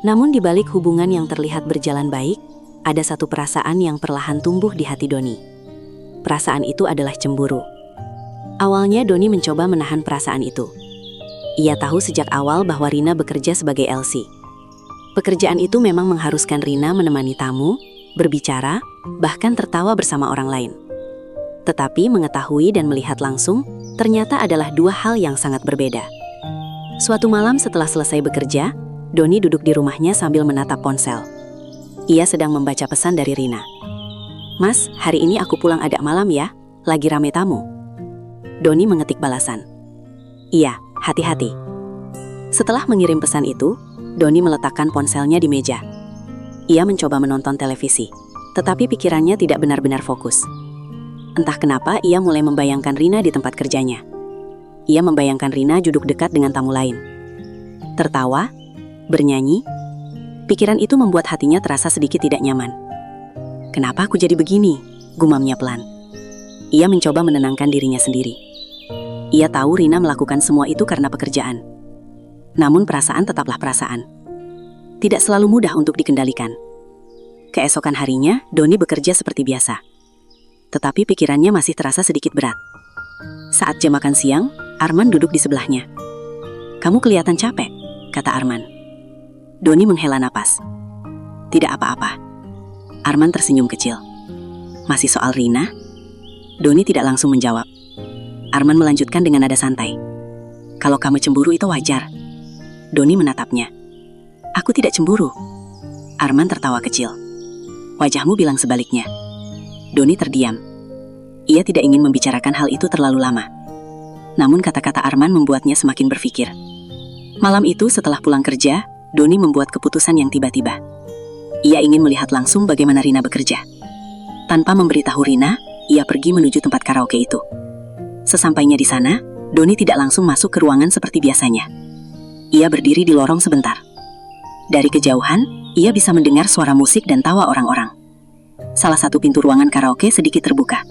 Namun di balik hubungan yang terlihat berjalan baik, ada satu perasaan yang perlahan tumbuh di hati Doni. Perasaan itu adalah cemburu. Awalnya Doni mencoba menahan perasaan itu. Ia tahu sejak awal bahwa Rina bekerja sebagai LC. Pekerjaan itu memang mengharuskan Rina menemani tamu, berbicara, bahkan tertawa bersama orang lain. Tetapi mengetahui dan melihat langsung, ternyata adalah dua hal yang sangat berbeda. Suatu malam setelah selesai bekerja, Doni duduk di rumahnya sambil menatap ponsel. Ia sedang membaca pesan dari Rina. Mas, hari ini aku pulang agak malam ya, lagi rame tamu. Doni mengetik balasan. Iya, hati-hati. Setelah mengirim pesan itu, Doni meletakkan ponselnya di meja. Ia mencoba menonton televisi, tetapi pikirannya tidak benar-benar fokus. Entah kenapa ia mulai membayangkan Rina di tempat kerjanya. Ia membayangkan Rina duduk dekat dengan tamu lain. Tertawa, bernyanyi. Pikiran itu membuat hatinya terasa sedikit tidak nyaman. Kenapa aku jadi begini? Gumamnya pelan. Ia mencoba menenangkan dirinya sendiri. Ia tahu Rina melakukan semua itu karena pekerjaan. Namun perasaan tetaplah perasaan. Tidak selalu mudah untuk dikendalikan. Keesokan harinya, Doni bekerja seperti biasa. Tetapi pikirannya masih terasa sedikit berat. Saat jam makan siang, Arman duduk di sebelahnya. "Kamu kelihatan capek," kata Arman. Doni menghela napas. "Tidak apa-apa." Arman tersenyum kecil. "Masih soal Rina?" Doni tidak langsung menjawab. Arman melanjutkan dengan nada santai. "Kalau kamu cemburu itu wajar." Doni menatapnya. "Aku tidak cemburu." Arman tertawa kecil. "Wajahmu bilang sebaliknya." Doni terdiam. Ia tidak ingin membicarakan hal itu terlalu lama. Namun kata-kata Arman membuatnya semakin berpikir. Malam itu setelah pulang kerja, Doni membuat keputusan yang tiba-tiba. Ia ingin melihat langsung bagaimana Rina bekerja. Tanpa memberitahu Rina, ia pergi menuju tempat karaoke itu. Sesampainya di sana, Doni tidak langsung masuk ke ruangan seperti biasanya. Ia berdiri di lorong sebentar. Dari kejauhan, ia bisa mendengar suara musik dan tawa orang-orang. Salah satu pintu ruangan karaoke sedikit terbuka.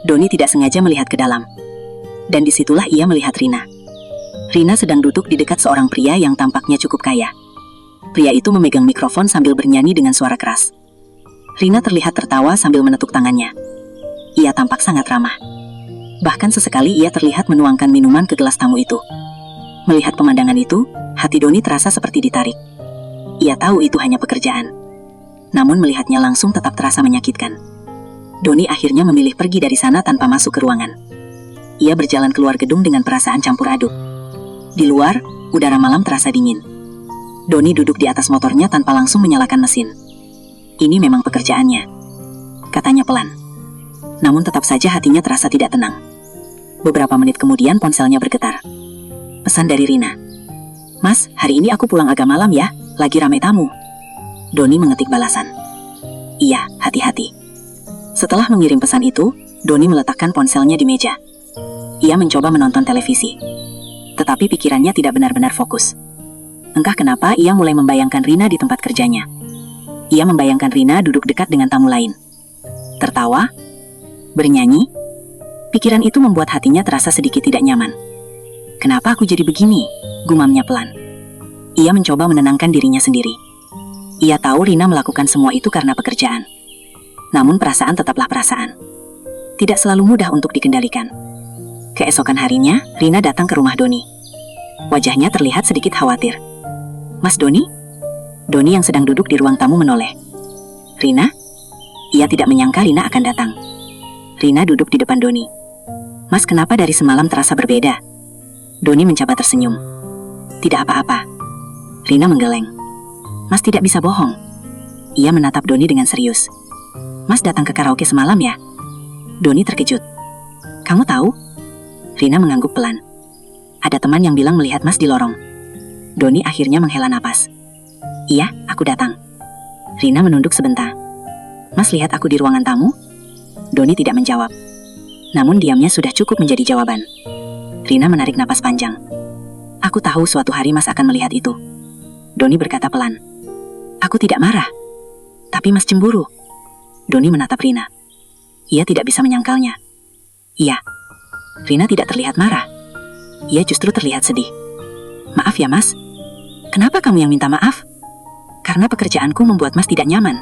Doni tidak sengaja melihat ke dalam. Dan disitulah ia melihat Rina. Rina sedang duduk di dekat seorang pria yang tampaknya cukup kaya. Pria itu memegang mikrofon sambil bernyanyi dengan suara keras. Rina terlihat tertawa sambil menepuk tangannya. Ia tampak sangat ramah. Bahkan sesekali ia terlihat menuangkan minuman ke gelas tamu itu. Melihat pemandangan itu, hati Doni terasa seperti ditarik. Ia tahu itu hanya pekerjaan. Namun melihatnya langsung tetap terasa menyakitkan. Doni akhirnya memilih pergi dari sana tanpa masuk ke ruangan. Ia berjalan keluar gedung dengan perasaan campur aduk. Di luar, udara malam terasa dingin. Doni duduk di atas motornya tanpa langsung menyalakan mesin. Ini memang pekerjaannya, katanya pelan. Namun tetap saja hatinya terasa tidak tenang. Beberapa menit kemudian ponselnya bergetar. Pesan dari Rina. "Mas, hari ini aku pulang agak malam ya, lagi rame tamu." Doni mengetik balasan. "Iya, hati-hati." Setelah mengirim pesan itu, Doni meletakkan ponselnya di meja. Ia mencoba menonton televisi. Tetapi pikirannya tidak benar-benar fokus. Entah kenapa ia mulai membayangkan Rina di tempat kerjanya. Ia membayangkan Rina duduk dekat dengan tamu lain. Tertawa, bernyanyi. Pikiran itu membuat hatinya terasa sedikit tidak nyaman. "Kenapa aku jadi begini?" gumamnya pelan. Ia mencoba menenangkan dirinya sendiri. Ia tahu Rina melakukan semua itu karena pekerjaan. Namun perasaan tetaplah perasaan. Tidak selalu mudah untuk dikendalikan. Keesokan harinya, Rina datang ke rumah Doni. Wajahnya terlihat sedikit khawatir. "Mas Doni?" Doni yang sedang duduk di ruang tamu menoleh. "Rina?" Ia tidak menyangka Rina akan datang. Rina duduk di depan Doni. "Mas, kenapa dari semalam terasa berbeda?" Doni mencoba tersenyum. "Tidak apa-apa." Rina menggeleng. "Mas tidak bisa bohong." Ia menatap Doni dengan serius. "Mas datang ke karaoke semalam ya?" Doni terkejut. "Kamu tahu?" Rina mengangguk pelan. "Ada teman yang bilang melihat Mas di lorong." Doni akhirnya menghela napas. "Iya, aku datang." Rina menunduk sebentar. "Mas lihat aku di ruangan tamu?" Doni tidak menjawab. Namun diamnya sudah cukup menjadi jawaban. Rina menarik napas panjang. "Aku tahu suatu hari Mas akan melihat itu." Doni berkata pelan. "Aku tidak marah. Tapi Mas cemburu." Doni menatap Rina. Ia tidak bisa menyangkalnya. "Iya." Rina tidak terlihat marah. Ia justru terlihat sedih. "Maaf ya Mas." "Kenapa kamu yang minta maaf?" "Karena pekerjaanku membuat Mas tidak nyaman."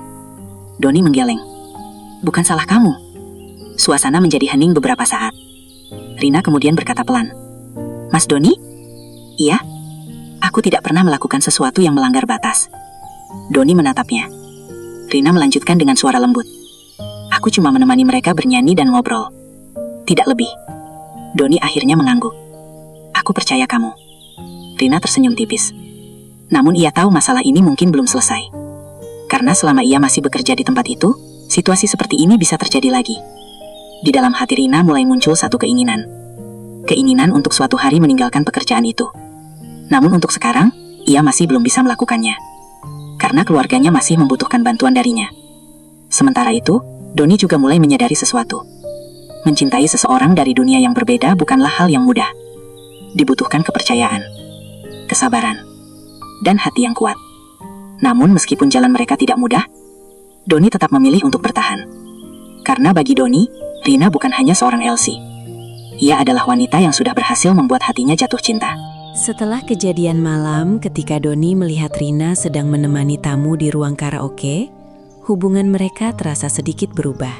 Doni menggeleng. "Bukan salah kamu." Suasana menjadi hening beberapa saat. Rina kemudian berkata pelan. "Mas Doni?" "Iya." "Aku tidak pernah melakukan sesuatu yang melanggar batas." Doni menatapnya. Rina melanjutkan dengan suara lembut. "Aku cuma menemani mereka bernyanyi dan ngobrol. Tidak lebih." Doni akhirnya mengangguk. "Aku percaya kamu." Rina tersenyum tipis. Namun ia tahu masalah ini mungkin belum selesai. Karena selama ia masih bekerja di tempat itu, situasi seperti ini bisa terjadi lagi. Di dalam hati Rina mulai muncul satu keinginan. Keinginan untuk suatu hari meninggalkan pekerjaan itu. Namun untuk sekarang, ia masih belum bisa melakukannya. Karena keluarganya masih membutuhkan bantuan darinya. Sementara itu, Doni juga mulai menyadari sesuatu. Mencintai seseorang dari dunia yang berbeda bukanlah hal yang mudah. Dibutuhkan kepercayaan, kesabaran, dan hati yang kuat. Namun meskipun jalan mereka tidak mudah, Doni tetap memilih untuk bertahan. Karena bagi Doni, Rina bukan hanya seorang Elsie. Ia adalah wanita yang sudah berhasil membuat hatinya jatuh cinta. Setelah kejadian malam ketika Doni melihat Rina sedang menemani tamu di ruang karaoke, hubungan mereka terasa sedikit berubah.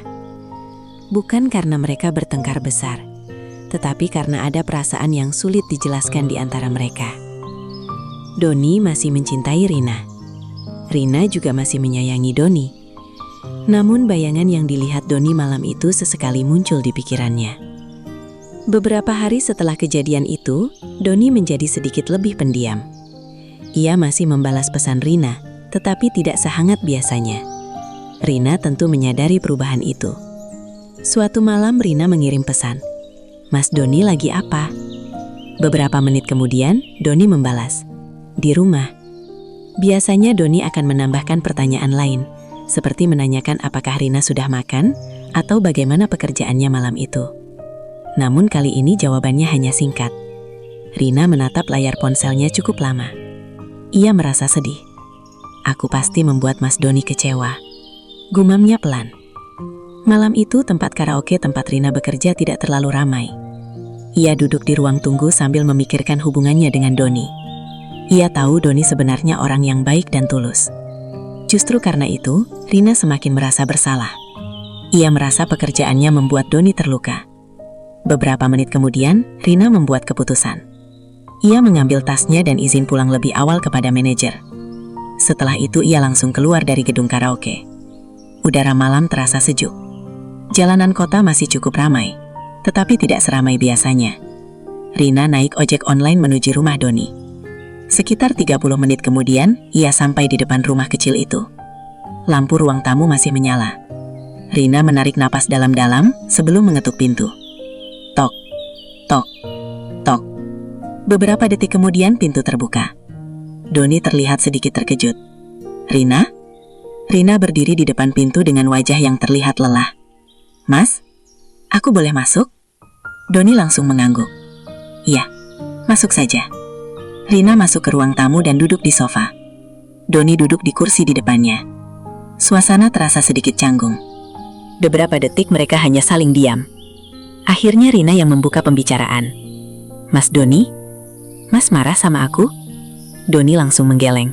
Bukan karena mereka bertengkar besar, tetapi karena ada perasaan yang sulit dijelaskan di antara mereka. Doni masih mencintai Rina. Rina juga masih menyayangi Doni. Namun bayangan yang dilihat Doni malam itu sesekali muncul di pikirannya. Beberapa hari setelah kejadian itu, Doni menjadi sedikit lebih pendiam. Ia masih membalas pesan Rina, tetapi tidak sehangat biasanya. Rina tentu menyadari perubahan itu. Suatu malam Rina mengirim pesan, "Mas Doni lagi apa?" Beberapa menit kemudian, Doni membalas, "Di rumah." Biasanya Doni akan menambahkan pertanyaan lain, seperti menanyakan apakah Rina sudah makan atau bagaimana pekerjaannya malam itu. Namun kali ini jawabannya hanya singkat. Rina menatap layar ponselnya cukup lama. Ia merasa sedih. "Aku pasti membuat Mas Doni kecewa," gumamnya pelan. Malam itu tempat karaoke tempat Rina bekerja tidak terlalu ramai. Ia duduk di ruang tunggu sambil memikirkan hubungannya dengan Doni. Ia tahu Doni sebenarnya orang yang baik dan tulus. Justru karena itu, Rina semakin merasa bersalah. Ia merasa pekerjaannya membuat Doni terluka. Beberapa menit kemudian, Rina membuat keputusan. Ia mengambil tasnya dan izin pulang lebih awal kepada manajer. Setelah itu ia langsung keluar dari gedung karaoke. Udara malam terasa sejuk. Jalanan kota masih cukup ramai, tetapi tidak seramai biasanya. Rina naik ojek online menuju rumah Doni. Sekitar 30 menit kemudian, ia sampai di depan rumah kecil itu. Lampu ruang tamu masih menyala. Rina menarik napas dalam-dalam sebelum mengetuk pintu. Tok, tok, tok. Beberapa detik kemudian pintu terbuka. Doni terlihat sedikit terkejut. "Rina?" Rina berdiri di depan pintu dengan wajah yang terlihat lelah. "Mas, aku boleh masuk?" Doni langsung mengangguk. "Iya, masuk saja." Rina masuk ke ruang tamu dan duduk di sofa. Doni duduk di kursi di depannya. Suasana terasa sedikit canggung. Beberapa detik mereka hanya saling diam. Akhirnya Rina yang membuka pembicaraan. "Mas Doni, Mas marah sama aku?" Doni langsung menggeleng.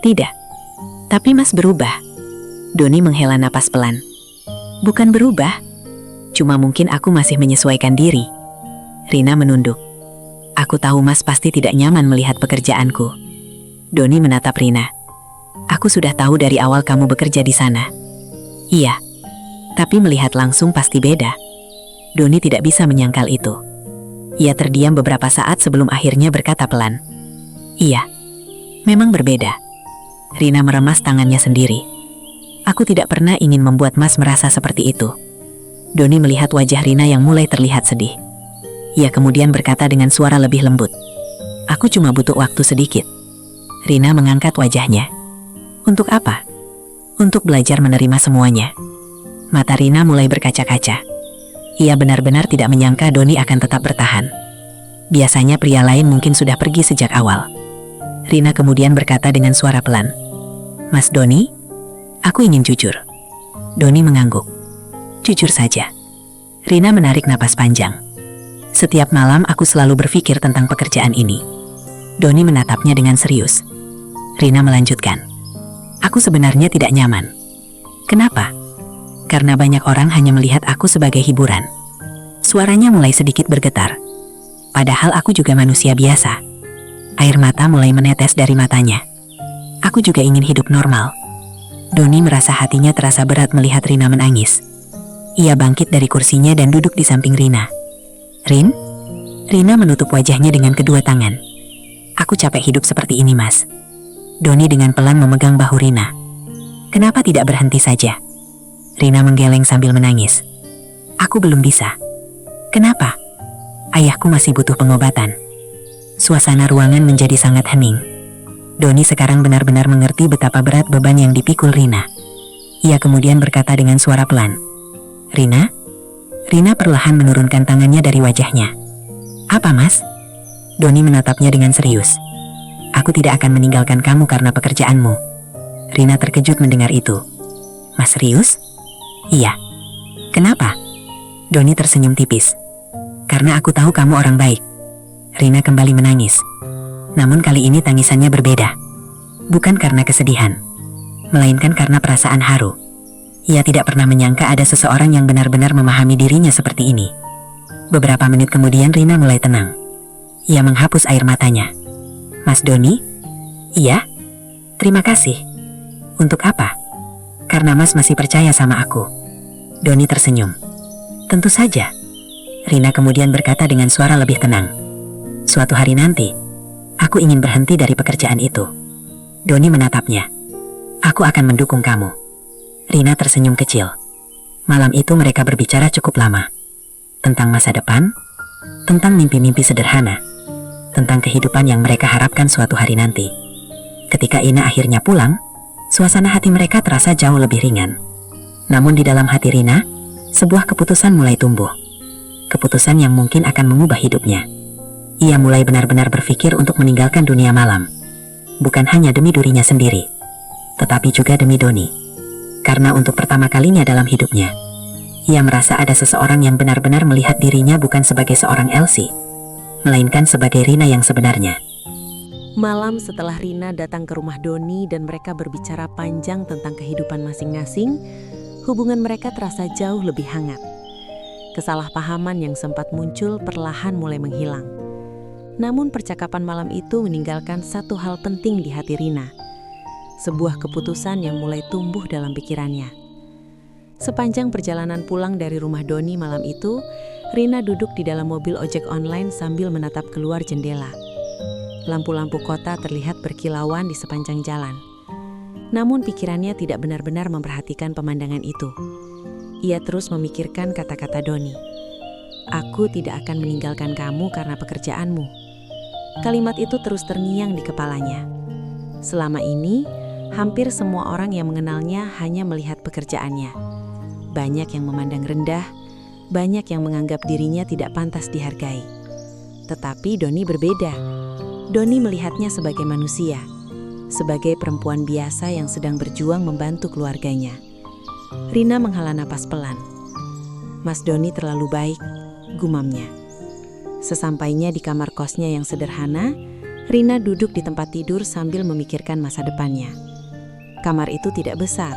"Tidak, tapi Mas berubah." Doni menghela napas pelan. "Bukan berubah, cuma mungkin aku masih menyesuaikan diri." Rina menunduk. "Aku tahu Mas pasti tidak nyaman melihat pekerjaanku." Doni menatap Rina. "Aku sudah tahu dari awal kamu bekerja di sana." "Iya, tapi melihat langsung pasti beda." Doni tidak bisa menyangkal itu. Ia terdiam beberapa saat sebelum akhirnya berkata pelan, "Iya, memang berbeda." Rina meremas tangannya sendiri. "Aku tidak pernah ingin membuat Mas merasa seperti itu." Doni melihat wajah Rina yang mulai terlihat sedih. Ia kemudian berkata dengan suara lebih lembut, "Aku cuma butuh waktu sedikit." Rina mengangkat wajahnya. "Untuk apa?" "Untuk belajar menerima semuanya." Mata Rina mulai berkaca-kaca. Ia benar-benar tidak menyangka Doni akan tetap bertahan. Biasanya pria lain mungkin sudah pergi sejak awal. Rina kemudian berkata dengan suara pelan, "Mas Doni, aku ingin jujur." Doni mengangguk. "Jujur saja." Rina menarik napas panjang. "Setiap malam aku selalu berpikir tentang pekerjaan ini." Doni menatapnya dengan serius. Rina melanjutkan, "Aku sebenarnya tidak nyaman." "Kenapa?" "Karena banyak orang hanya melihat aku sebagai hiburan." Suaranya mulai sedikit bergetar. "Padahal aku juga manusia biasa." Air mata mulai menetes dari matanya. "Aku juga ingin hidup normal." Doni merasa hatinya terasa berat melihat Rina menangis. Ia bangkit dari kursinya dan duduk di samping Rina. "Rin?" Rina menutup wajahnya dengan kedua tangan. "Aku capek hidup seperti ini, Mas." Doni dengan pelan memegang bahu Rina. "Kenapa tidak berhenti saja?" Rina menggeleng sambil menangis. "Aku belum bisa." "Kenapa?" "Ayahku masih butuh pengobatan." Suasana ruangan menjadi sangat hening. Doni sekarang benar-benar mengerti betapa berat beban yang dipikul Rina. Ia kemudian berkata dengan suara pelan, "Rina?" Rina perlahan menurunkan tangannya dari wajahnya. "Apa, Mas?" Doni menatapnya dengan serius. "Aku tidak akan meninggalkan kamu karena pekerjaanmu." Rina terkejut mendengar itu. "Mas serius?" "Iya." "Kenapa?" Doni tersenyum tipis. "Karena aku tahu kamu orang baik." Rina kembali menangis. Namun kali ini tangisannya berbeda. Bukan karena kesedihan, melainkan karena perasaan haru. Ia tidak pernah menyangka ada seseorang yang benar-benar memahami dirinya seperti ini. Beberapa menit kemudian Rina mulai tenang. Ia menghapus air matanya. Mas Doni? Iya? Terima kasih. Untuk apa? Karena Mas masih percaya sama aku. Doni tersenyum. Tentu saja. Rina kemudian berkata dengan suara lebih tenang. Suatu hari nanti, aku ingin berhenti dari pekerjaan itu. Doni menatapnya. Aku akan mendukung kamu. Rina tersenyum kecil. Malam itu mereka berbicara cukup lama. Tentang masa depan, tentang mimpi-mimpi sederhana, tentang kehidupan yang mereka harapkan suatu hari nanti. Ketika Ina akhirnya pulang, suasana hati mereka terasa jauh lebih ringan. Namun di dalam hati Rina, sebuah keputusan mulai tumbuh. Keputusan yang mungkin akan mengubah hidupnya. Ia mulai benar-benar berpikir untuk meninggalkan dunia malam. Bukan hanya demi dirinya sendiri, tetapi juga demi Doni. Karena untuk pertama kalinya dalam hidupnya, ia merasa ada seseorang yang benar-benar melihat dirinya bukan sebagai seorang Elsie, melainkan sebagai Rina yang sebenarnya. Malam setelah Rina datang ke rumah Doni dan mereka berbicara panjang tentang kehidupan masing-masing, hubungan mereka terasa jauh lebih hangat. Kesalahpahaman yang sempat muncul perlahan mulai menghilang. Namun percakapan malam itu meninggalkan satu hal penting di hati Rina. Sebuah keputusan yang mulai tumbuh dalam pikirannya. Sepanjang perjalanan pulang dari rumah Doni malam itu, Rina duduk di dalam mobil ojek online sambil menatap keluar jendela. Lampu-lampu kota terlihat berkilauan di sepanjang jalan. Namun pikirannya tidak benar-benar memperhatikan pemandangan itu. Ia terus memikirkan kata-kata Doni. Aku tidak akan meninggalkan kamu karena pekerjaanmu. Kalimat itu terus terngiang di kepalanya. Selama ini, hampir semua orang yang mengenalnya hanya melihat pekerjaannya. Banyak yang memandang rendah, banyak yang menganggap dirinya tidak pantas dihargai. Tetapi Doni berbeda. Doni melihatnya sebagai manusia, sebagai perempuan biasa yang sedang berjuang membantu keluarganya. Rina menghela napas pelan. Mas Doni terlalu baik, gumamnya. Sesampainya di kamar kosnya yang sederhana, Rina duduk di tempat tidur sambil memikirkan masa depannya. Kamar itu tidak besar,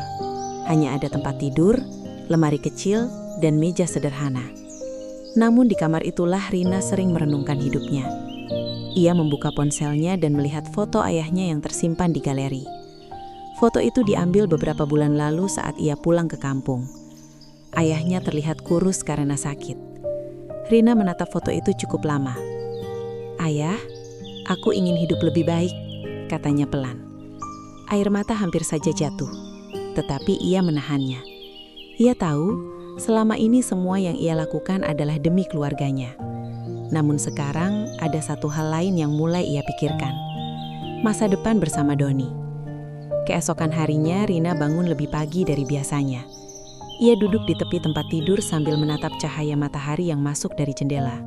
hanya ada tempat tidur, lemari kecil, dan meja sederhana. Namun di kamar itulah Rina sering merenungkan hidupnya. Ia membuka ponselnya dan melihat foto ayahnya yang tersimpan di galeri. Foto itu diambil beberapa bulan lalu saat ia pulang ke kampung. Ayahnya terlihat kurus karena sakit. Rina menatap foto itu cukup lama. Ayah, aku ingin hidup lebih baik, katanya pelan. Air mata hampir saja jatuh, tetapi ia menahannya. Ia tahu, selama ini semua yang ia lakukan adalah demi keluarganya. Namun sekarang ada satu hal lain yang mulai ia pikirkan. Masa depan bersama Doni. Keesokan harinya, Rina bangun lebih pagi dari biasanya. Ia duduk di tepi tempat tidur sambil menatap cahaya matahari yang masuk dari jendela.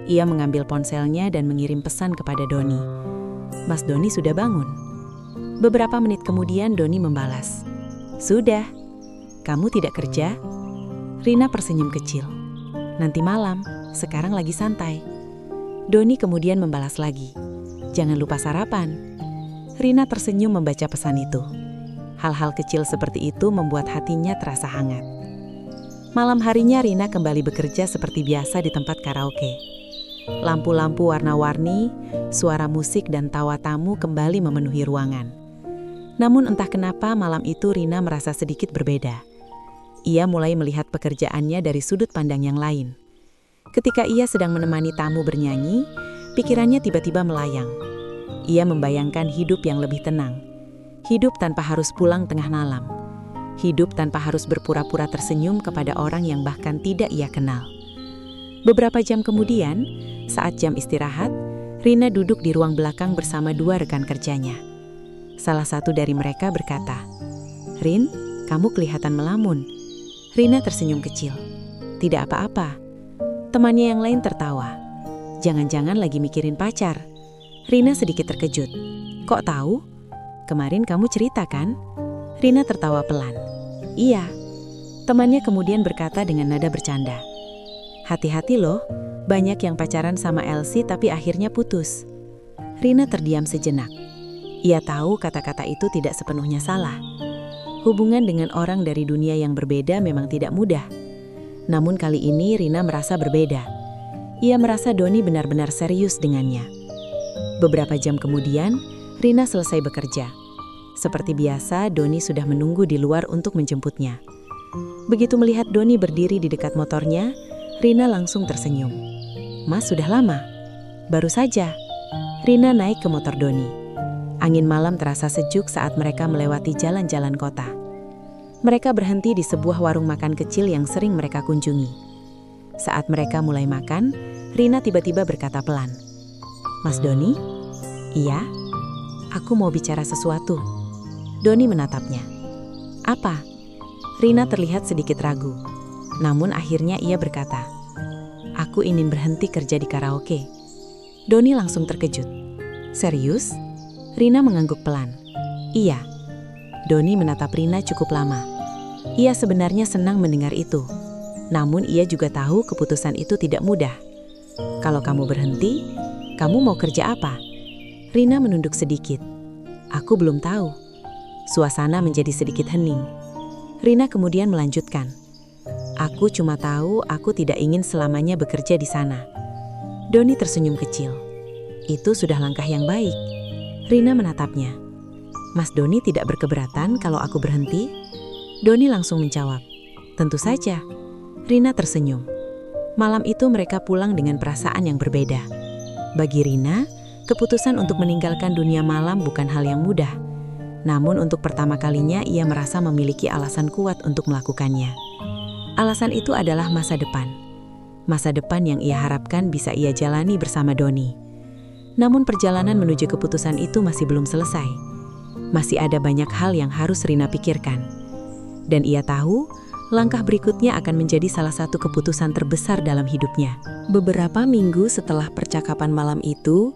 Ia mengambil ponselnya dan mengirim pesan kepada Doni. Mas Doni sudah bangun. Beberapa menit kemudian Doni membalas. Sudah. Kamu tidak kerja? Rina tersenyum kecil. Nanti malam, sekarang lagi santai. Doni kemudian membalas lagi. Jangan lupa sarapan. Rina tersenyum membaca pesan itu. Hal-hal kecil seperti itu membuat hatinya terasa hangat. Malam harinya Rina kembali bekerja seperti biasa di tempat karaoke. Lampu-lampu warna-warni, suara musik dan tawa tamu kembali memenuhi ruangan. Namun entah kenapa malam itu Rina merasa sedikit berbeda. Ia mulai melihat pekerjaannya dari sudut pandang yang lain. Ketika ia sedang menemani tamu bernyanyi, pikirannya tiba-tiba melayang. Ia membayangkan hidup yang lebih tenang. Hidup tanpa harus pulang tengah malam. Hidup tanpa harus berpura-pura tersenyum kepada orang yang bahkan tidak ia kenal. Beberapa jam kemudian, saat jam istirahat, Rina duduk di ruang belakang bersama dua rekan kerjanya. Salah satu dari mereka berkata, "Rin, kamu kelihatan melamun." Rina tersenyum kecil. Tidak apa-apa. Temannya yang lain tertawa. Jangan-jangan lagi mikirin pacar. Rina sedikit terkejut. Kok tahu? Kemarin kamu cerita kan? Rina tertawa pelan. Iya. Temannya kemudian berkata dengan nada bercanda. Hati-hati loh, banyak yang pacaran sama Elsie tapi akhirnya putus. Rina terdiam sejenak. Ia tahu kata-kata itu tidak sepenuhnya salah. Hubungan dengan orang dari dunia yang berbeda memang tidak mudah. Namun kali ini Rina merasa berbeda. Ia merasa Doni benar-benar serius dengannya. Beberapa jam kemudian, Rina selesai bekerja. Seperti biasa, Doni sudah menunggu di luar untuk menjemputnya. Begitu melihat Doni berdiri di dekat motornya, Rina langsung tersenyum. "Mas, sudah lama?" "Baru saja." Rina naik ke motor Doni. Angin malam terasa sejuk saat mereka melewati jalan-jalan kota. Mereka berhenti di sebuah warung makan kecil yang sering mereka kunjungi. Saat mereka mulai makan, Rina tiba-tiba berkata pelan, "Mas Doni?" "Iya, aku mau bicara sesuatu." Doni menatapnya. "Apa?" Rina terlihat sedikit ragu. Namun akhirnya ia berkata, "Aku ingin berhenti kerja di karaoke." Doni langsung terkejut. "Serius?" Rina mengangguk pelan. "Iya." Doni menatap Rina cukup lama. Ia sebenarnya senang mendengar itu. Namun ia juga tahu keputusan itu tidak mudah. "Kalau kamu berhenti, kamu mau kerja apa?" Rina menunduk sedikit. "Aku belum tahu." Suasana menjadi sedikit hening. Rina kemudian melanjutkan, "Aku cuma tahu aku tidak ingin selamanya bekerja di sana." Doni tersenyum kecil. "Itu sudah langkah yang baik." Rina menatapnya. "Mas Doni tidak berkeberatan kalau aku berhenti?" Doni langsung menjawab, "Tentu saja." Rina tersenyum. Malam itu mereka pulang dengan perasaan yang berbeda. Bagi Rina, keputusan untuk meninggalkan dunia malam bukan hal yang mudah. Namun untuk pertama kalinya ia merasa memiliki alasan kuat untuk melakukannya. Alasan itu adalah masa depan. Masa depan yang ia harapkan bisa ia jalani bersama Doni. Namun perjalanan menuju keputusan itu masih belum selesai. Masih ada banyak hal yang harus Rina pikirkan. Dan ia tahu, langkah berikutnya akan menjadi salah satu keputusan terbesar dalam hidupnya. Beberapa minggu setelah percakapan malam itu,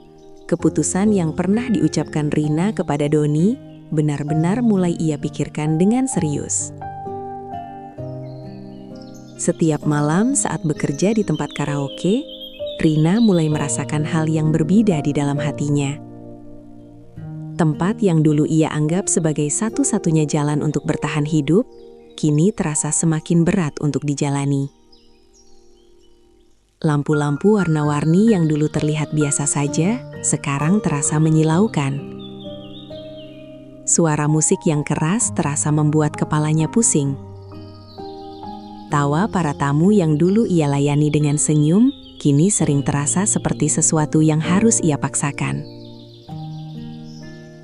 keputusan yang pernah diucapkan Rina kepada Doni benar-benar mulai ia pikirkan dengan serius. Setiap malam saat bekerja di tempat karaoke, Rina mulai merasakan hal yang berbeda di dalam hatinya. Tempat yang dulu ia anggap sebagai satu-satunya jalan untuk bertahan hidup, kini terasa semakin berat untuk dijalani. Lampu-lampu warna-warni yang dulu terlihat biasa saja, sekarang terasa menyilaukan. Suara musik yang keras terasa membuat kepalanya pusing. Tawa para tamu yang dulu ia layani dengan senyum, kini sering terasa seperti sesuatu yang harus ia paksakan.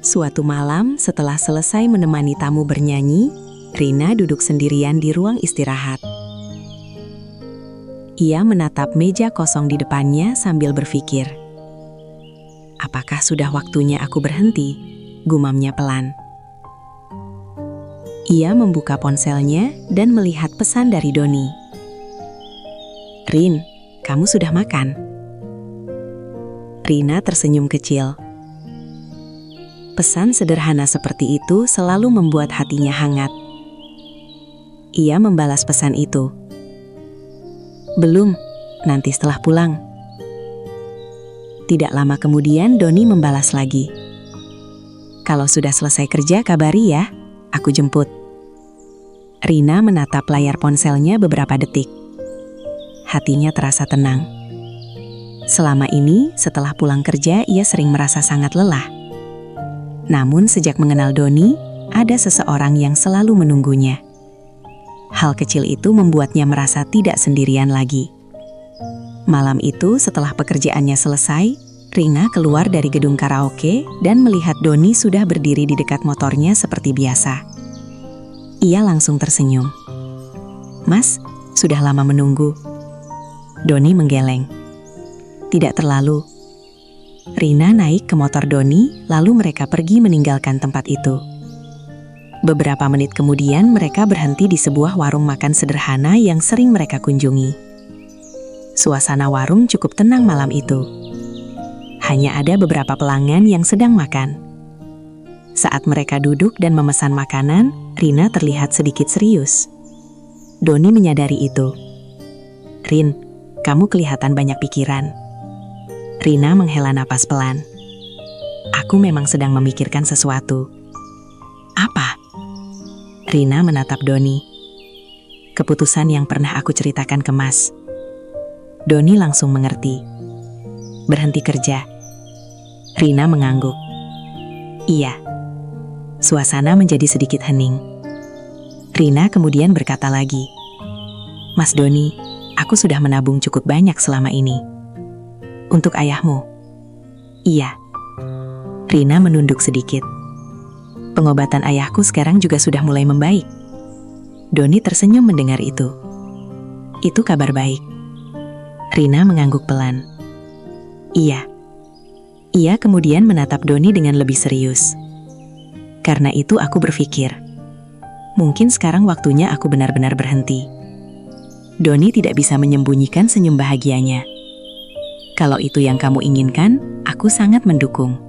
Suatu malam, setelah selesai menemani tamu bernyanyi, Rina duduk sendirian di ruang istirahat. Ia menatap meja kosong di depannya sambil berpikir. "Apakah sudah waktunya aku berhenti?" gumamnya pelan. Ia membuka ponselnya dan melihat pesan dari Doni. "Rin, kamu sudah makan?" Rina tersenyum kecil. Pesan sederhana seperti itu selalu membuat hatinya hangat. Ia membalas pesan itu. "Belum, nanti setelah pulang." Tidak lama kemudian Doni membalas lagi. "Kalau sudah selesai kerja kabari ya, aku jemput." Rina menatap layar ponselnya beberapa detik. Hatinya terasa tenang. Selama ini, setelah pulang kerja, ia sering merasa sangat lelah. Namun sejak mengenal Doni, ada seseorang yang selalu menunggunya. Hal kecil itu membuatnya merasa tidak sendirian lagi. Malam itu, setelah pekerjaannya selesai, Rina keluar dari gedung karaoke dan melihat Doni sudah berdiri di dekat motornya seperti biasa. Ia langsung tersenyum. "Mas, sudah lama menunggu." Doni menggeleng. "Tidak terlalu." Rina naik ke motor Doni, lalu mereka pergi meninggalkan tempat itu. Beberapa menit kemudian mereka berhenti di sebuah warung makan sederhana yang sering mereka kunjungi. Suasana warung cukup tenang malam itu. Hanya ada beberapa pelanggan yang sedang makan. Saat mereka duduk dan memesan makanan, Rina terlihat sedikit serius. Doni menyadari itu. "Rin, kamu kelihatan banyak pikiran." Rina menghela napas pelan. Aku memang sedang memikirkan sesuatu. Apa? Rina menatap Doni. Keputusan yang pernah aku ceritakan ke Mas. Doni langsung mengerti. Berhenti kerja. Rina mengangguk. Iya. Suasana menjadi sedikit hening. Rina kemudian berkata lagi, Mas Doni, aku sudah menabung cukup banyak selama ini. Untuk ayahmu? Iya. Rina menunduk sedikit. Pengobatan ayahku sekarang juga sudah mulai membaik. Doni tersenyum mendengar itu. Itu kabar baik. Rina mengangguk pelan. Iya. Ia kemudian menatap Doni dengan lebih serius. Karena itu aku berpikir, mungkin sekarang waktunya aku benar-benar berhenti. Doni tidak bisa menyembunyikan senyum bahagianya. Kalau itu yang kamu inginkan, aku sangat mendukung.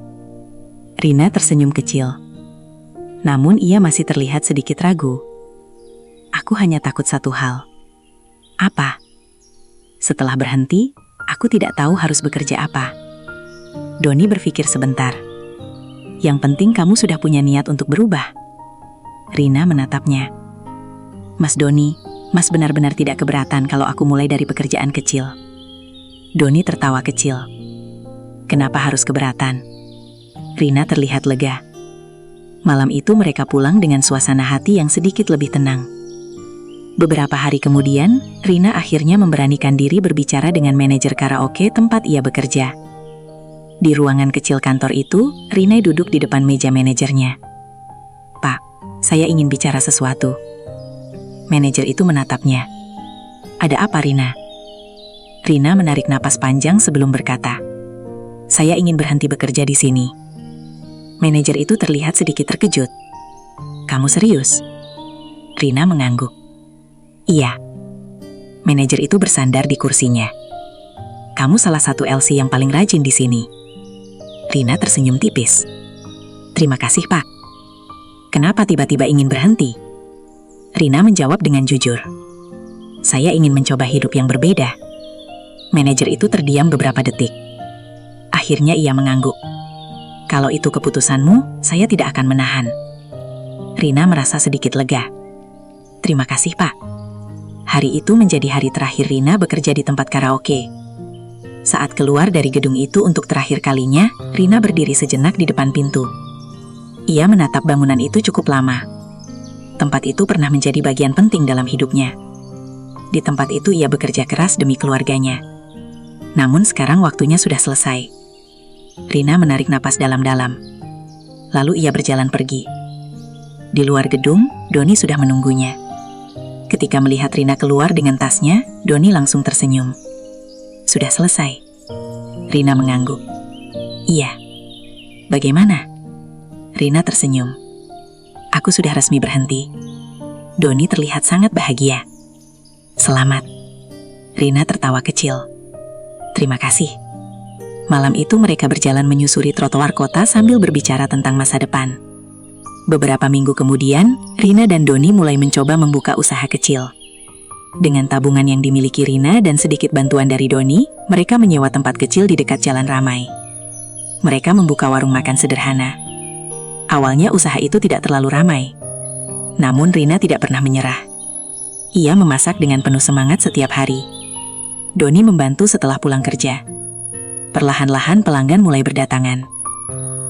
Rina tersenyum kecil. Namun ia masih terlihat sedikit ragu. Aku hanya takut satu hal. Apa? Setelah berhenti, aku tidak tahu harus bekerja apa. Doni berpikir sebentar. Yang penting kamu sudah punya niat untuk berubah. Rina menatapnya. Mas Doni, Mas benar-benar tidak keberatan kalau aku mulai dari pekerjaan kecil. Doni tertawa kecil. Kenapa harus keberatan? Rina terlihat lega. Malam itu mereka pulang dengan suasana hati yang sedikit lebih tenang. Beberapa hari kemudian, Rina akhirnya memberanikan diri berbicara dengan manajer karaoke tempat ia bekerja. Di ruangan kecil kantor itu, Rina duduk di depan meja manajernya. Pak, saya ingin bicara sesuatu. Manajer itu menatapnya. Ada apa, Rina? Rina menarik napas panjang sebelum berkata, saya ingin berhenti bekerja di sini. Manajer itu terlihat sedikit terkejut. Kamu serius? Rina mengangguk. Iya. Manajer itu bersandar di kursinya. Kamu salah satu LC yang paling rajin di sini. Rina tersenyum tipis. Terima kasih, Pak. Kenapa tiba-tiba ingin berhenti? Rina menjawab dengan jujur. Saya ingin mencoba hidup yang berbeda. Manajer itu terdiam beberapa detik. Akhirnya ia mengangguk. Kalau itu keputusanmu, saya tidak akan menahan. Rina merasa sedikit lega. Terima kasih, Pak. Hari itu menjadi hari terakhir Rina bekerja di tempat karaoke. Saat keluar dari gedung itu untuk terakhir kalinya, Rina berdiri sejenak di depan pintu. Ia menatap bangunan itu cukup lama. Tempat itu pernah menjadi bagian penting dalam hidupnya. Di tempat itu ia bekerja keras demi keluarganya. Namun sekarang waktunya sudah selesai. Rina menarik napas dalam-dalam. Lalu ia berjalan pergi. Di luar gedung, Doni sudah menunggunya. Ketika melihat Rina keluar dengan tasnya, Doni langsung tersenyum. Sudah selesai. Rina mengangguk. Iya. Bagaimana? Rina tersenyum. Aku sudah resmi berhenti. Doni terlihat sangat bahagia. Selamat. Rina tertawa kecil. Terima kasih. Malam itu mereka berjalan menyusuri trotoar kota sambil berbicara tentang masa depan. Beberapa minggu kemudian, Rina dan Doni mulai mencoba membuka usaha kecil. Dengan tabungan yang dimiliki Rina dan sedikit bantuan dari Doni, mereka menyewa tempat kecil di dekat jalan ramai. Mereka membuka warung makan sederhana. Awalnya usaha itu tidak terlalu ramai. Namun Rina tidak pernah menyerah. Ia memasak dengan penuh semangat setiap hari. Doni membantu setelah pulang kerja. Perlahan-lahan pelanggan mulai berdatangan.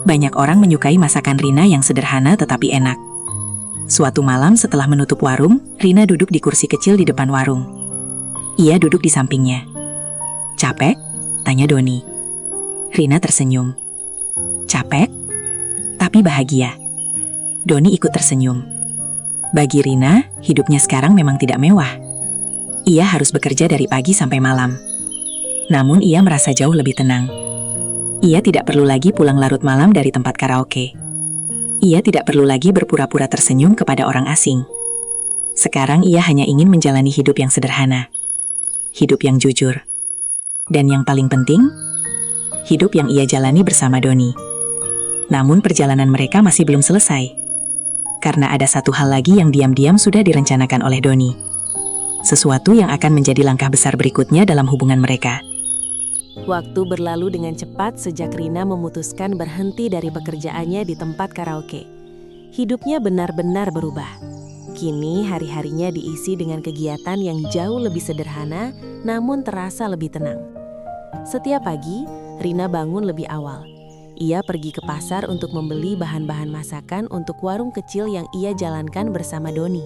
Banyak orang menyukai masakan Rina yang sederhana tetapi enak. Suatu malam setelah menutup warung, Rina duduk di kursi kecil di depan warung. Ia duduk di sampingnya. Capek? Tanya Doni. Rina tersenyum. Capek? Tapi bahagia. Doni ikut tersenyum. Bagi Rina, hidupnya sekarang memang tidak mewah. Ia harus bekerja dari pagi sampai malam. Namun ia merasa jauh lebih tenang. Ia tidak perlu lagi pulang larut malam dari tempat karaoke. Ia tidak perlu lagi berpura-pura tersenyum kepada orang asing. Sekarang ia hanya ingin menjalani hidup yang sederhana. Hidup yang jujur. Dan yang paling penting, hidup yang ia jalani bersama Doni. Namun perjalanan mereka masih belum selesai. Karena ada satu hal lagi yang diam-diam sudah direncanakan oleh Doni. Sesuatu yang akan menjadi langkah besar berikutnya dalam hubungan mereka. Waktu berlalu dengan cepat sejak Rina memutuskan berhenti dari pekerjaannya di tempat karaoke. Hidupnya benar-benar berubah. Kini hari-harinya diisi dengan kegiatan yang jauh lebih sederhana, namun terasa lebih tenang. Setiap pagi, Rina bangun lebih awal. Ia pergi ke pasar untuk membeli bahan-bahan masakan untuk warung kecil yang ia jalankan bersama Doni.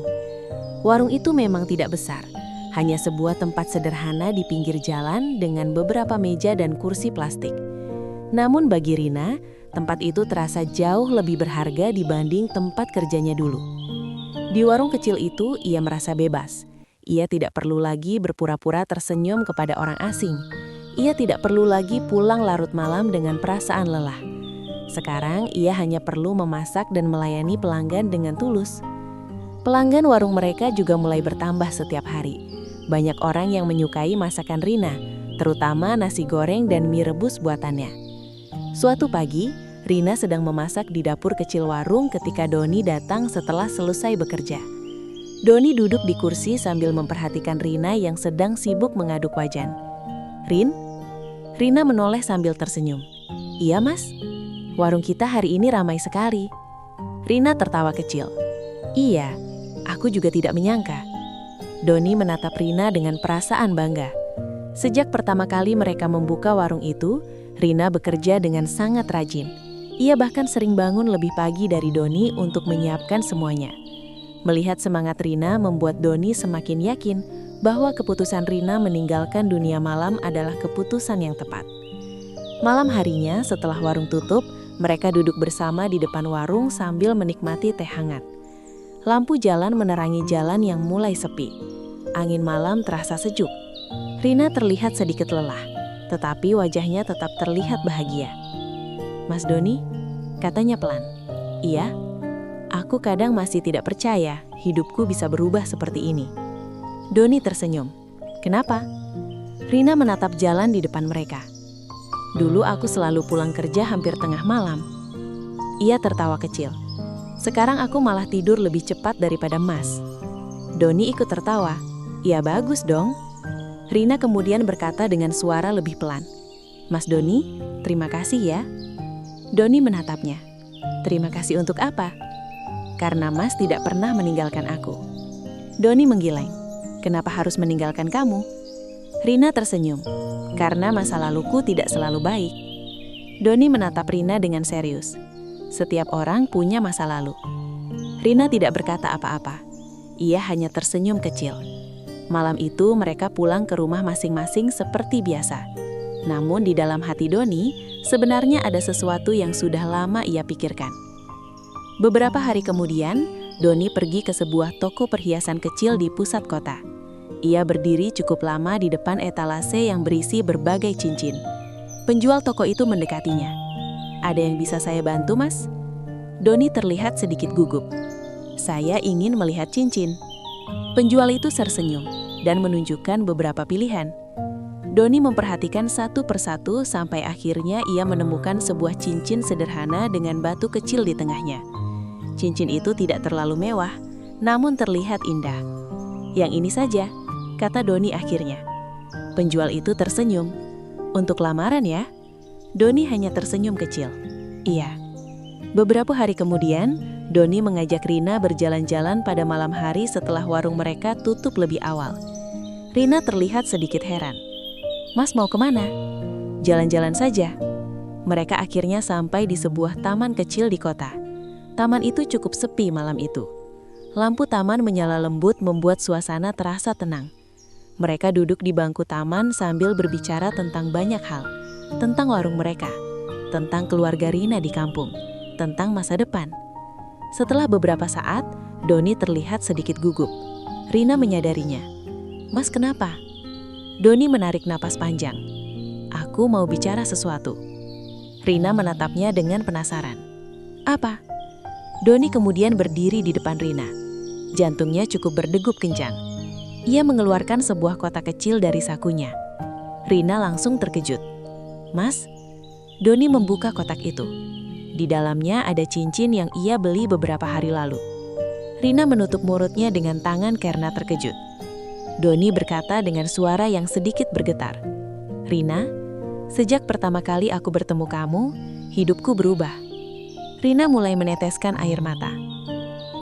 Warung itu memang tidak besar, hanya sebuah tempat sederhana di pinggir jalan dengan beberapa meja dan kursi plastik. Namun bagi Rina, tempat itu terasa jauh lebih berharga dibanding tempat kerjanya dulu. Di warung kecil itu, ia merasa bebas. Ia tidak perlu lagi berpura-pura tersenyum kepada orang asing. Ia tidak perlu lagi pulang larut malam dengan perasaan lelah. Sekarang, ia hanya perlu memasak dan melayani pelanggan dengan tulus. Pelanggan warung mereka juga mulai bertambah setiap hari. Banyak orang yang menyukai masakan Rina, terutama nasi goreng dan mie rebus buatannya. Suatu pagi, Rina sedang memasak di dapur kecil warung ketika Doni datang setelah selesai bekerja. Doni duduk di kursi sambil memperhatikan Rina yang sedang sibuk mengaduk wajan. "Rin?" Rina menoleh sambil tersenyum. "Iya, Mas. Warung kita hari ini ramai sekali." Rina tertawa kecil. "Iya, aku juga tidak menyangka." Doni menatap Rina dengan perasaan bangga. Sejak pertama kali mereka membuka warung itu, Rina bekerja dengan sangat rajin. Ia bahkan sering bangun lebih pagi dari Doni untuk menyiapkan semuanya. Melihat semangat Rina membuat Doni semakin yakin bahwa keputusan Rina meninggalkan dunia malam adalah keputusan yang tepat. Malam harinya, setelah warung tutup, mereka duduk bersama di depan warung sambil menikmati teh hangat. Lampu jalan menerangi jalan yang mulai sepi. Angin malam terasa sejuk. Rina terlihat sedikit lelah, tetapi wajahnya tetap terlihat bahagia. "Mas Doni?" katanya pelan. "Iya, aku kadang masih tidak percaya hidupku bisa berubah seperti ini." Doni tersenyum. "Kenapa?" Rina menatap jalan di depan mereka. "Dulu aku selalu pulang kerja hampir tengah malam." Ia tertawa kecil. "Sekarang aku malah tidur lebih cepat daripada Mas." Doni ikut tertawa. "Ya bagus dong." Rina kemudian berkata dengan suara lebih pelan. "Mas Doni, terima kasih ya." Doni menatapnya. "Terima kasih untuk apa?" "Karena Mas tidak pernah meninggalkan aku." Doni menggeleng. "Kenapa harus meninggalkan kamu?" Rina tersenyum. "Karena masa laluku tidak selalu baik." Doni menatap Rina dengan serius. "Setiap orang punya masa lalu." Rina tidak berkata apa-apa. Ia hanya tersenyum kecil. Malam itu mereka pulang ke rumah masing-masing seperti biasa. Namun di dalam hati Doni, sebenarnya ada sesuatu yang sudah lama ia pikirkan. Beberapa hari kemudian, Doni pergi ke sebuah toko perhiasan kecil di pusat kota. Ia berdiri cukup lama di depan etalase yang berisi berbagai cincin. Penjual toko itu mendekatinya. "Ada yang bisa saya bantu, Mas?" Doni terlihat sedikit gugup. "Saya ingin melihat cincin." Penjual itu tersenyum dan menunjukkan beberapa pilihan. Doni memperhatikan satu persatu sampai akhirnya ia menemukan sebuah cincin sederhana dengan batu kecil di tengahnya. Cincin itu tidak terlalu mewah, namun terlihat indah. "Yang ini saja," kata Doni akhirnya. Penjual itu tersenyum. "Untuk lamaran ya?" Doni hanya tersenyum kecil. "Iya." Beberapa hari kemudian, Doni mengajak Rina berjalan-jalan pada malam hari setelah warung mereka tutup lebih awal. Rina terlihat sedikit heran. "Mas mau kemana?" "Jalan-jalan saja." Mereka akhirnya sampai di sebuah taman kecil di kota. Taman itu cukup sepi malam itu. Lampu taman menyala lembut membuat suasana terasa tenang. Mereka duduk di bangku taman sambil berbicara tentang banyak hal. Tentang warung mereka, tentang keluarga Rina di kampung, tentang masa depan. Setelah beberapa saat, Doni terlihat sedikit gugup. Rina menyadarinya. "Mas kenapa?" Doni menarik napas panjang. "Aku mau bicara sesuatu." Rina menatapnya dengan penasaran. "Apa?" Doni kemudian berdiri di depan Rina. Jantungnya cukup berdegup kencang. Ia mengeluarkan sebuah kotak kecil dari sakunya. Rina langsung terkejut. "Mas?" Doni membuka kotak itu. Di dalamnya ada cincin yang ia beli beberapa hari lalu. Rina menutup mulutnya dengan tangan karena terkejut. Doni berkata dengan suara yang sedikit bergetar. "Rina, Sejak pertama kali aku bertemu kamu, hidupku berubah. Rina mulai meneteskan air mata.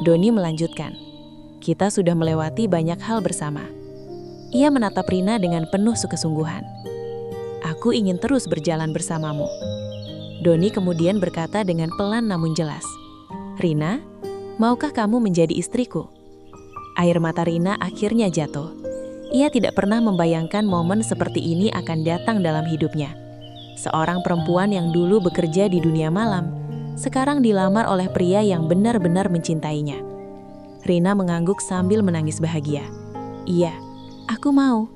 Doni melanjutkan, kita sudah melewati banyak hal bersama. Ia menatap Rina dengan penuh kesungguhan. Aku ingin terus berjalan bersamamu. Doni kemudian berkata dengan pelan namun jelas, Rina, maukah kamu menjadi istriku? Air mata Rina akhirnya jatuh. Ia tidak pernah membayangkan momen seperti ini akan datang dalam hidupnya. Seorang perempuan yang dulu bekerja di dunia malam, sekarang dilamar oleh pria yang benar-benar mencintainya. Rina mengangguk sambil menangis bahagia. Iya, aku mau.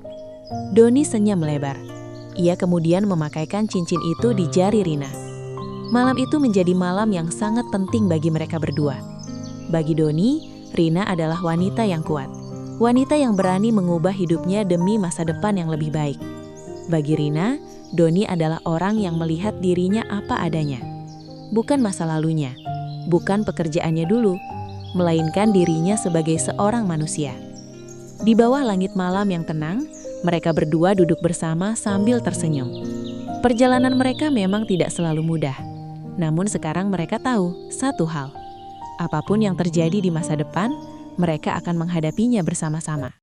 Doni senyum lebar. Ia kemudian memakaikan cincin itu di jari Rina. Malam itu menjadi malam yang sangat penting bagi mereka berdua. Bagi Doni, Rina adalah wanita yang kuat. Wanita yang berani mengubah hidupnya demi masa depan yang lebih baik. Bagi Rina, Doni adalah orang yang melihat dirinya apa adanya. Bukan masa lalunya, bukan pekerjaannya dulu, melainkan dirinya sebagai seorang manusia. Di bawah langit malam yang tenang, mereka berdua duduk bersama sambil tersenyum. Perjalanan mereka memang tidak selalu mudah. Namun sekarang mereka tahu satu hal. Apapun yang terjadi di masa depan, mereka akan menghadapinya bersama-sama.